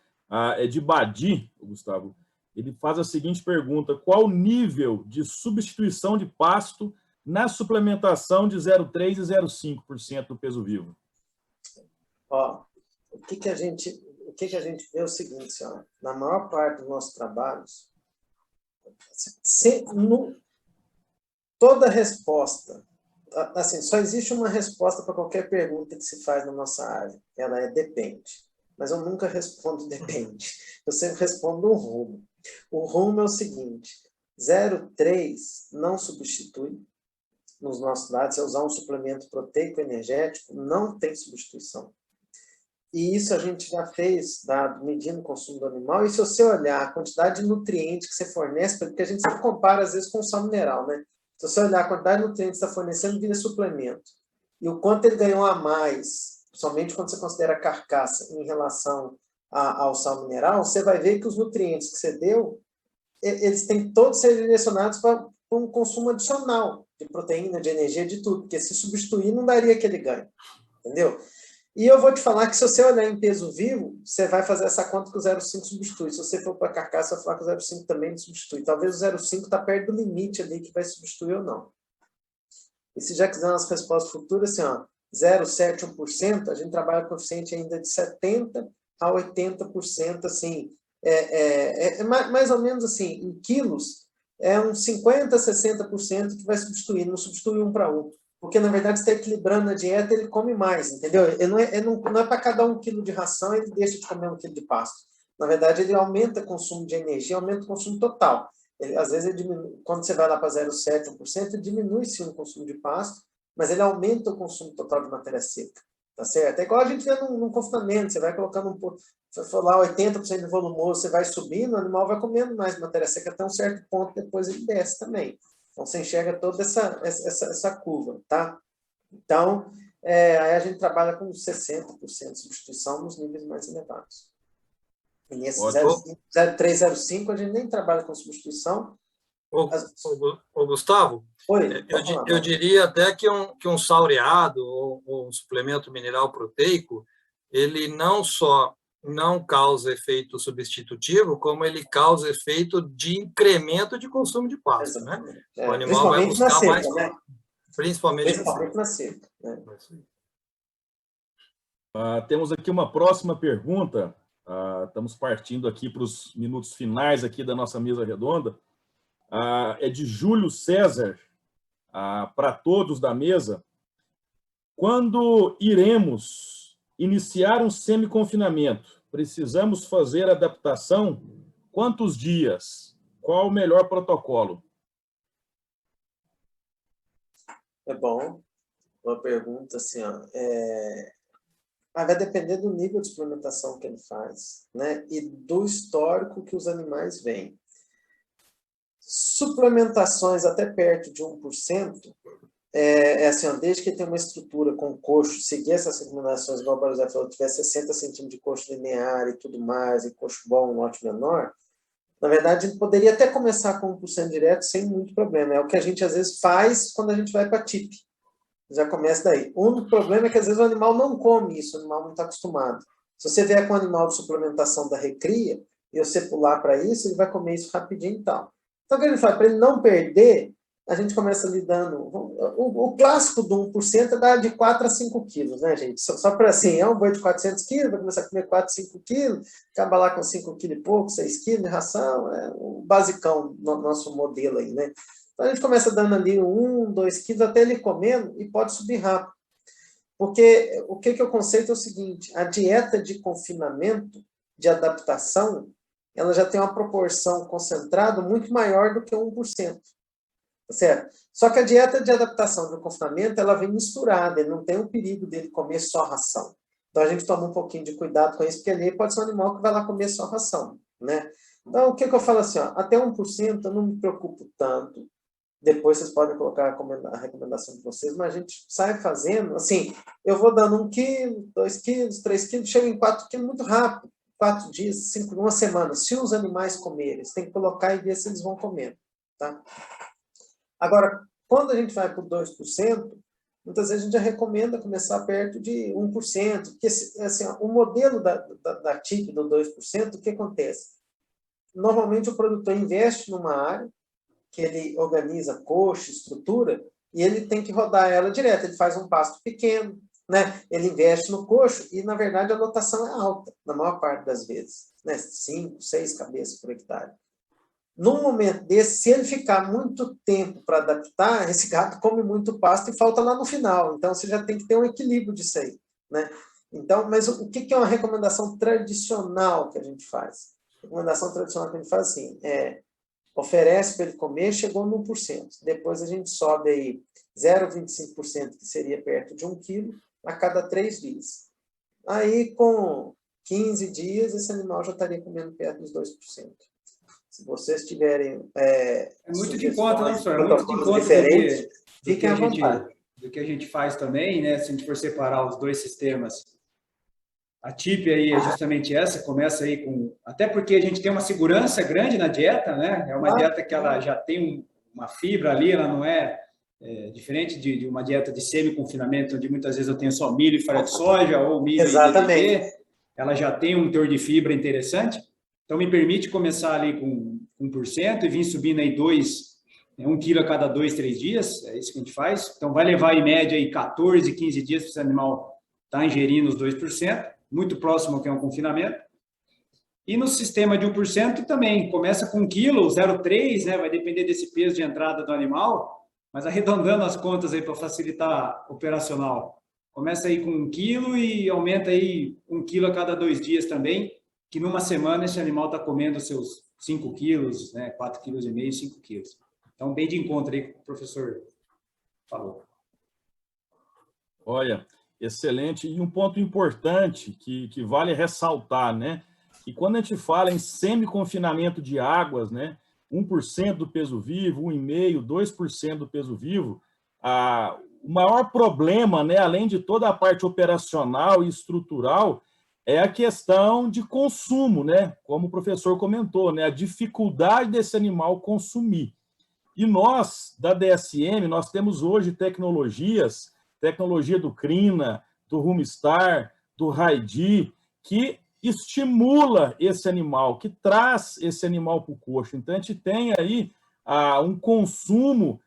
é de Badi, Gustavo. Ele faz a seguinte pergunta: qual o nível de substituição de pasto na suplementação de 0,3% e 0,5% do peso vivo? Ó, o que a gente vê é o seguinte, senhora, na maior parte dos nossos trabalhos, toda resposta, assim, só existe uma resposta para qualquer pergunta que se faz na nossa área, ela é depende. Mas eu nunca respondo depende, eu sempre respondo um rumo. O rumo é o seguinte: 0,3 não substitui. Nos nossos dados, é usar um suplemento proteico energético, não tem substituição. E isso a gente já fez, medindo o consumo do animal, e se você olhar a quantidade de nutrientes que você fornece, porque a gente sempre compara, às vezes, com o sal mineral, né? Se você olhar a quantidade de nutrientes que está fornecendo via suplemento, e o quanto ele ganhou a mais, somente quando você considera a carcaça em relação ao sal mineral, você vai ver que os nutrientes que você deu, eles têm todos ser direcionados para um consumo adicional de proteína, de energia, de tudo, porque se substituir não daria aquele ganho, entendeu? E eu vou te falar que se você olhar em peso vivo, você vai fazer essa conta que o 0,5 substitui. Se você for para a carcaça, vai falar que o 0,5 também substitui. Talvez o 0,5 está perto do limite ali que vai substituir ou não. E se já quiser umas respostas futuras, assim, ó, 0,7%, 1%, a gente trabalha com coeficiente ainda de 70% a 80%, assim, mais ou menos assim, em quilos, é uns 50%, 60% que vai substituir, não substitui 1 para 1. Porque, na verdade, você está equilibrando a dieta, ele come mais, entendeu? Ele não é para cada 1 quilo de ração, ele deixa de comer 1 quilo de pasto. Na verdade, ele aumenta o consumo de energia, aumenta o consumo total. Às vezes, ele diminui, quando você vai lá para 0,7%, 1%, ele diminui sim o consumo de pasto, mas ele aumenta o consumo total de matéria seca. Tá certo? É igual a gente vê num confinamento, você vai colocando um pouco, se for lá 80% de volumoso, você vai subindo, o animal vai comendo mais matéria seca até um certo ponto, depois ele desce também. Então, você enxerga toda essa curva, tá? Então, aí a gente trabalha com 60% de substituição nos níveis mais elevados. E nesse 0,3, 0,5, a gente nem trabalha com substituição. Ô Gustavo, Oi, eu diria até que um saureado ou um suplemento mineral proteico, ele não só não causa efeito substitutivo, como ele causa efeito de incremento de consumo de pasto, né? O animal vai buscar seca, mais, né? Principalmente na seca. Né? Temos aqui uma próxima pergunta. Estamos partindo aqui para os minutos finais aqui da nossa mesa redonda. É de Júlio César, para todos da mesa. Quando iremos iniciar um semi-confinamento, precisamos fazer adaptação? Quantos dias? Qual o melhor protocolo? É bom. Uma pergunta assim, ó. Vai depender do nível de suplementação que ele faz, né? E do histórico que os animais vêm. Suplementações até perto de 1%, assim, ó, desde que tenha uma estrutura com coxo, seguir essas recomendações, igual o Baruzelli falou, tiver 60 centímetros de coxo linear e tudo mais, e coxo bom, um lote menor, na verdade, a gente poderia até começar com 1% direto sem muito problema. É o que a gente, às vezes, faz quando a gente vai para TIP. Já começa daí. O único problema é que, às vezes, o animal não come isso, o animal não está acostumado. Se você vier com um animal de suplementação da recria, e você pular para isso, ele vai comer isso rapidinho e tal. Então, o que ele faz? Para ele não perder, a gente começa lidando... O clássico do 1% é dar de 4 a 5 quilos, né, gente? Só para assim, é um boi de 400 quilos, vai começar a comer 4, 5 quilos, acaba lá com 5 quilos e pouco, 6 quilos de ração, é o basicão do nosso modelo aí, né? Então, a gente começa dando ali 1, 2 quilos até ele comendo e pode subir rápido. Porque o que é o conceito é o seguinte, a dieta de confinamento, de adaptação, ela já tem uma proporção concentrada muito maior do que 1%. Certo? Só que a dieta de adaptação do confinamento, ela vem misturada, ele não tem o perigo dele comer só ração. Então, a gente toma um pouquinho de cuidado com isso, porque ali pode ser um animal que vai lá comer só ração, né? Então, o que eu falo assim, ó, até 1% eu não me preocupo tanto. Depois vocês podem colocar a recomendação de vocês, mas a gente sai fazendo, assim, eu vou dando 1 quilo, 2 quilos, 3 quilos, chego em 4 quilos muito rápido, 4 dias, 5, uma semana. Se os animais comerem, eles têm que colocar e ver se eles vão comer, tá? Agora, quando a gente vai para o 2%, muitas vezes a gente já recomenda começar perto de 1%, porque assim, o modelo da TIP do 2%, o que acontece? Normalmente o produtor investe numa área, que ele organiza coxa, estrutura, e ele tem que rodar ela direto, ele faz um pasto pequeno, né? Ele investe no coxo e, na verdade, a lotação é alta, na maior parte das vezes, né? 5, 6 cabeças por hectare. Num momento desse, se ele ficar muito tempo para adaptar, esse gato come muito pasto e falta lá no final. Então, você já tem que ter um equilíbrio disso aí, né? Então, mas o que é uma recomendação tradicional que a gente faz? A recomendação tradicional que a gente faz assim, oferece para ele comer, chegou no 1%. Depois a gente sobe aí 0,25%, que seria perto de 1 quilo, a cada 3 dias. Aí, com 15 dias, esse animal já estaria comendo perto dos 2%. Se vocês tiverem muito de conta, né, senhor? Muito de conta diferentes, fiquem à vontade. Do que a gente faz também, né? Se a gente for separar os dois sistemas, a TIP aí é justamente essa, começa aí com... Até porque a gente tem uma segurança grande na dieta, né? É uma dieta que ela já tem uma fibra ali, ela não é diferente de uma dieta de semi-confinamento, onde muitas vezes eu tenho só milho e farinha de soja, ou milho Exatamente. e DDT. Ela já tem um teor de fibra interessante. Então, me permite começar ali com 1% e vir subindo aí 1 quilo a cada 2, 3 dias. É isso que a gente faz. Então, vai levar em média aí 14, 15 dias para esse animal estar ingerindo os 2%, muito próximo ao que é um confinamento. E no sistema de 1% também, começa com 1 quilo, 0,3, né? Vai depender desse peso de entrada do animal, mas arredondando as contas aí para facilitar operacional. Começa aí com 1 quilo e aumenta aí 1 quilo a cada 2 dias também, que numa semana esse animal está comendo seus 5 quilos, né, 4,5 quilos, 5 quilos. Então, bem de encontro aí com o professor falou. Olha, excelente. E um ponto importante que vale ressaltar, né? Que quando a gente fala em semi-confinamento de águas, né, 1% do peso vivo, 1,5%, 2% do peso vivo, o maior problema, né, além de toda a parte operacional e estrutural, é a questão de consumo, né? Como o professor comentou, né? A dificuldade desse animal consumir. E nós, da DSM, nós temos hoje tecnologia do Crina, do Rumstar, do Raidi, que estimula esse animal, que traz esse animal para o coxo. Então, a gente tem aí um consumo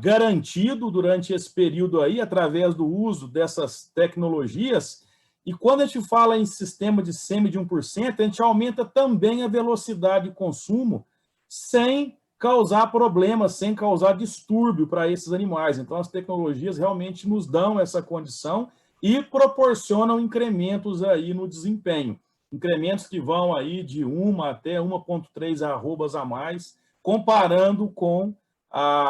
garantido durante esse período aí, através do uso dessas tecnologias. E quando a gente fala em sistema de semi de 1%, a gente aumenta também a velocidade de consumo sem causar problemas, sem causar distúrbio para esses animais. Então, as tecnologias realmente nos dão essa condição e proporcionam incrementos aí no desempenho. Incrementos que vão aí de 1 até 1,3 arrobas a mais, comparando com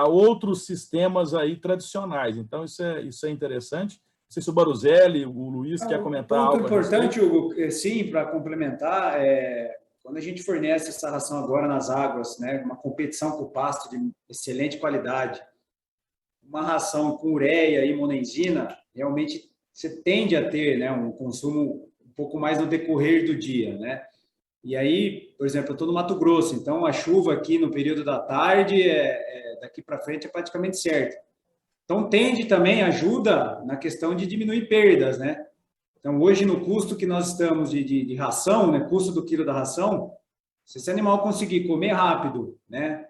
outros sistemas aí tradicionais. Então, isso é interessante. Não sei se o Baruzelli, o Luiz, quer comentar algo. Um ponto importante, Hugo, sim, para complementar, quando a gente fornece essa ração agora nas águas, né, uma competição com o pasto de excelente qualidade, uma ração com ureia e monenzina, realmente você tende a ter, né, um consumo um pouco mais no decorrer do dia, né? E aí, por exemplo, eu estou no Mato Grosso, então a chuva aqui no período da tarde, daqui para frente, é praticamente certa. Então, ajuda na questão de diminuir perdas, né? Então, hoje, no custo que nós estamos de ração, né, custo do quilo da ração, se esse animal conseguir comer rápido, né,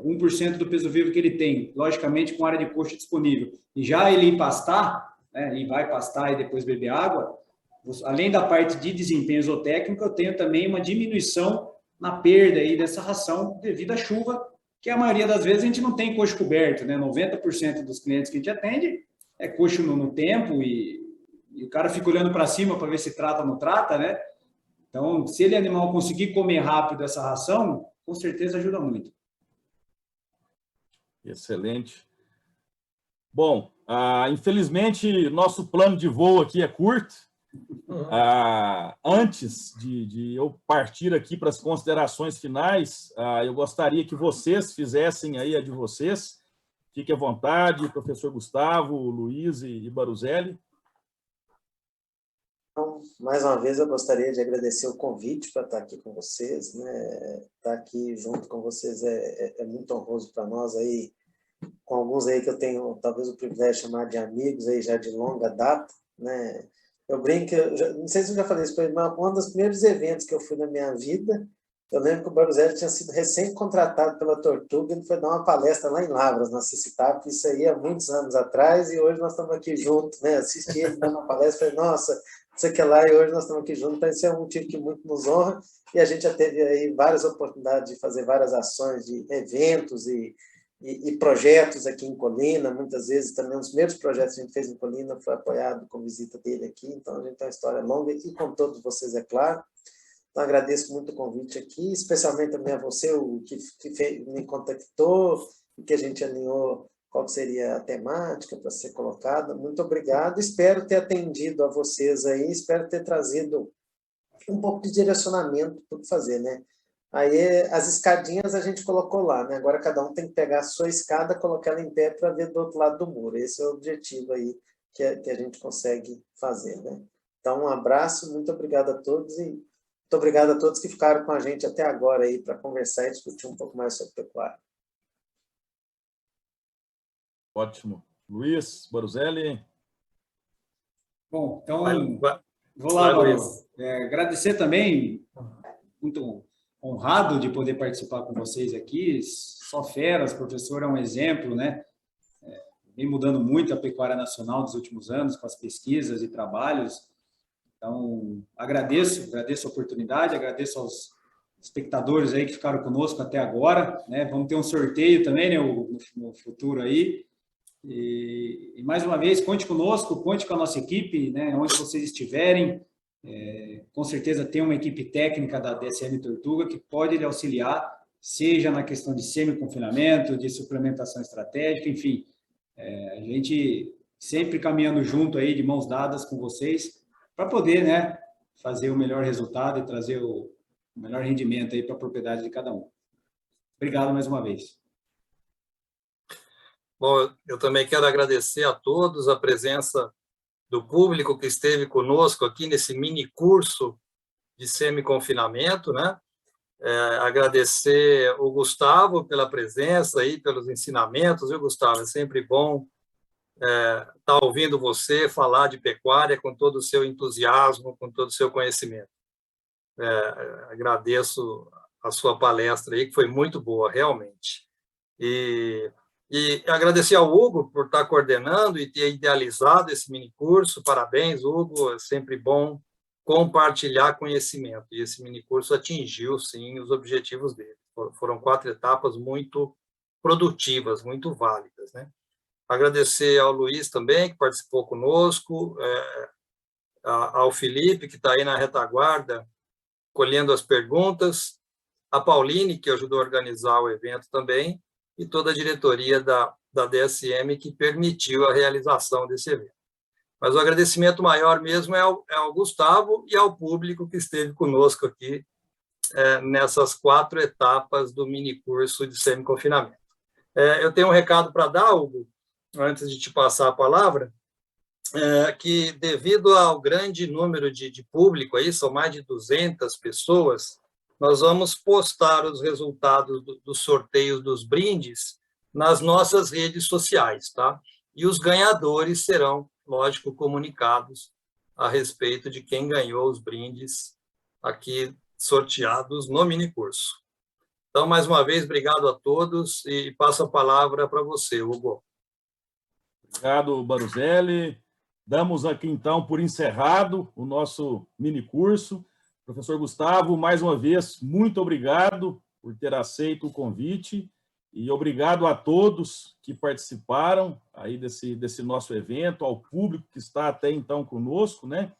1% do peso vivo que ele tem, logicamente com área de coxa disponível, e já ele ir pastar, né, e vai pastar e depois beber água, além da parte de desempenho zootécnico, eu tenho também uma diminuição na perda aí dessa ração devido à chuva, que a maioria das vezes a gente não tem coxo coberto, né? 90% dos clientes que a gente atende é coxo no tempo e o cara fica olhando para cima para ver se trata ou não trata, né? Então, se ele animal conseguir comer rápido essa ração, com certeza ajuda muito. Excelente. Bom, infelizmente, nosso plano de voo aqui é curto. Antes de eu partir aqui para as considerações finais, eu gostaria que vocês fizessem aí a de vocês. Fique à vontade, professor Gustavo, Luiz e Baruzelli. Então, mais uma vez, eu gostaria de agradecer o convite para estar aqui com vocês, né? Estar aqui junto com vocês é muito honroso para nós, aí, com alguns aí que eu tenho, talvez, o privilégio de chamar de amigos, aí já de longa data, né? Eu brinco, não sei se eu já falei isso para ele, mas um dos primeiros eventos que eu fui na minha vida, eu lembro que o Baruzelli tinha sido recém-contratado pela Tortuga, ele foi dar uma palestra lá em Lavras, na CICITAP, isso aí há muitos anos atrás, e hoje nós estamos aqui juntos, né? Assisti ele dando uma palestra, falei, nossa, isso aqui é lá, e hoje nós estamos aqui juntos, então isso é um motivo que muito nos honra, e a gente já teve aí várias oportunidades de fazer várias ações de eventos e projetos aqui em Colina, muitas vezes também os primeiros projetos que a gente fez em Colina foi apoiado com visita dele aqui, então a gente tem uma história longa e com todos vocês, é claro. Então agradeço muito o convite aqui, especialmente também a você, o que me contactou e que a gente alinhou qual seria a temática para ser colocada. Muito obrigado, espero ter atendido a vocês aí, espero ter trazido um pouco de direcionamento para o que fazer, né? Aí as escadinhas a gente colocou lá, né? Agora cada um tem que pegar a sua escada, colocar ela em pé para ver do outro lado do muro. Esse é o objetivo aí que a gente consegue fazer, né? Então, um abraço, muito obrigado a todos e muito obrigado a todos que ficaram com a gente até agora aí para conversar e discutir um pouco mais sobre pecuária. Ótimo. Luiz, Baruzelli. Bom, então, vou Vai, lá, Luiz. Agradecer também, muito honrado de poder participar com vocês aqui, só feras, professor é um exemplo, né? Vem mudando muito a pecuária nacional nos últimos anos, com as pesquisas e trabalhos. Então, agradeço a oportunidade, agradeço aos espectadores aí que ficaram conosco até agora, né? Vamos ter um sorteio também, né, no futuro aí. E mais uma vez, conte conosco, conte com a nossa equipe, né, onde vocês estiverem. Com certeza tem uma equipe técnica da DSM Tortuga que pode lhe auxiliar, seja na questão de semi-confinamento, de suplementação estratégica, enfim. A gente sempre caminhando junto aí, de mãos dadas com vocês, para poder, né, fazer o melhor resultado e trazer o melhor rendimento aí para a propriedade de cada um. Obrigado mais uma vez. Bom, eu também quero agradecer a todos a presença do público que esteve conosco aqui nesse mini curso de semi-confinamento, né? Agradecer o Gustavo pela presença e pelos ensinamentos, viu, Gustavo? É sempre bom estar ouvindo você falar de pecuária com todo o seu entusiasmo, com todo o seu conhecimento. Agradeço a sua palestra aí, que foi muito boa, realmente. E agradecer ao Hugo por estar coordenando e ter idealizado esse mini curso. Parabéns, Hugo, é sempre bom compartilhar conhecimento. E esse mini curso atingiu, sim, os objetivos dele. Foram 4 etapas muito produtivas, muito válidas, né? Agradecer ao Luiz também, que participou conosco, ao Felipe, que está aí na retaguarda, colhendo as perguntas, a Pauline, que ajudou a organizar o evento também, e toda a diretoria da DSM que permitiu a realização desse evento. Mas o agradecimento maior mesmo é ao Gustavo e ao público que esteve conosco aqui nessas 4 etapas do minicurso de semi-confinamento. Eu tenho um recado para dar, Hugo, antes de te passar a palavra, que devido ao grande número de público, aí, são mais de 200 pessoas, nós vamos postar os resultados dos sorteios dos brindes nas nossas redes sociais, tá? E os ganhadores serão, lógico, comunicados a respeito de quem ganhou os brindes aqui sorteados no minicurso. Então, mais uma vez, obrigado a todos e passo a palavra para você, Hugo. Obrigado, Baruzelli. Damos aqui, então, por encerrado o nosso minicurso. Professor Gustavo, mais uma vez, muito obrigado por ter aceito o convite e obrigado a todos que participaram aí desse nosso evento, ao público que está até então conosco, né?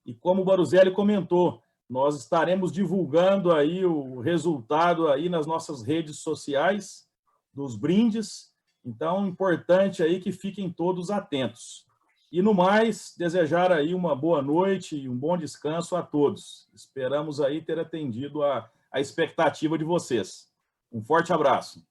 E como o Baruzelli comentou, nós estaremos divulgando aí o resultado aí nas nossas redes sociais dos brindes. Então, importante aí que fiquem todos atentos. E, no mais, desejar aí uma boa noite e um bom descanso a todos. Esperamos aí ter atendido a expectativa de vocês. Um forte abraço.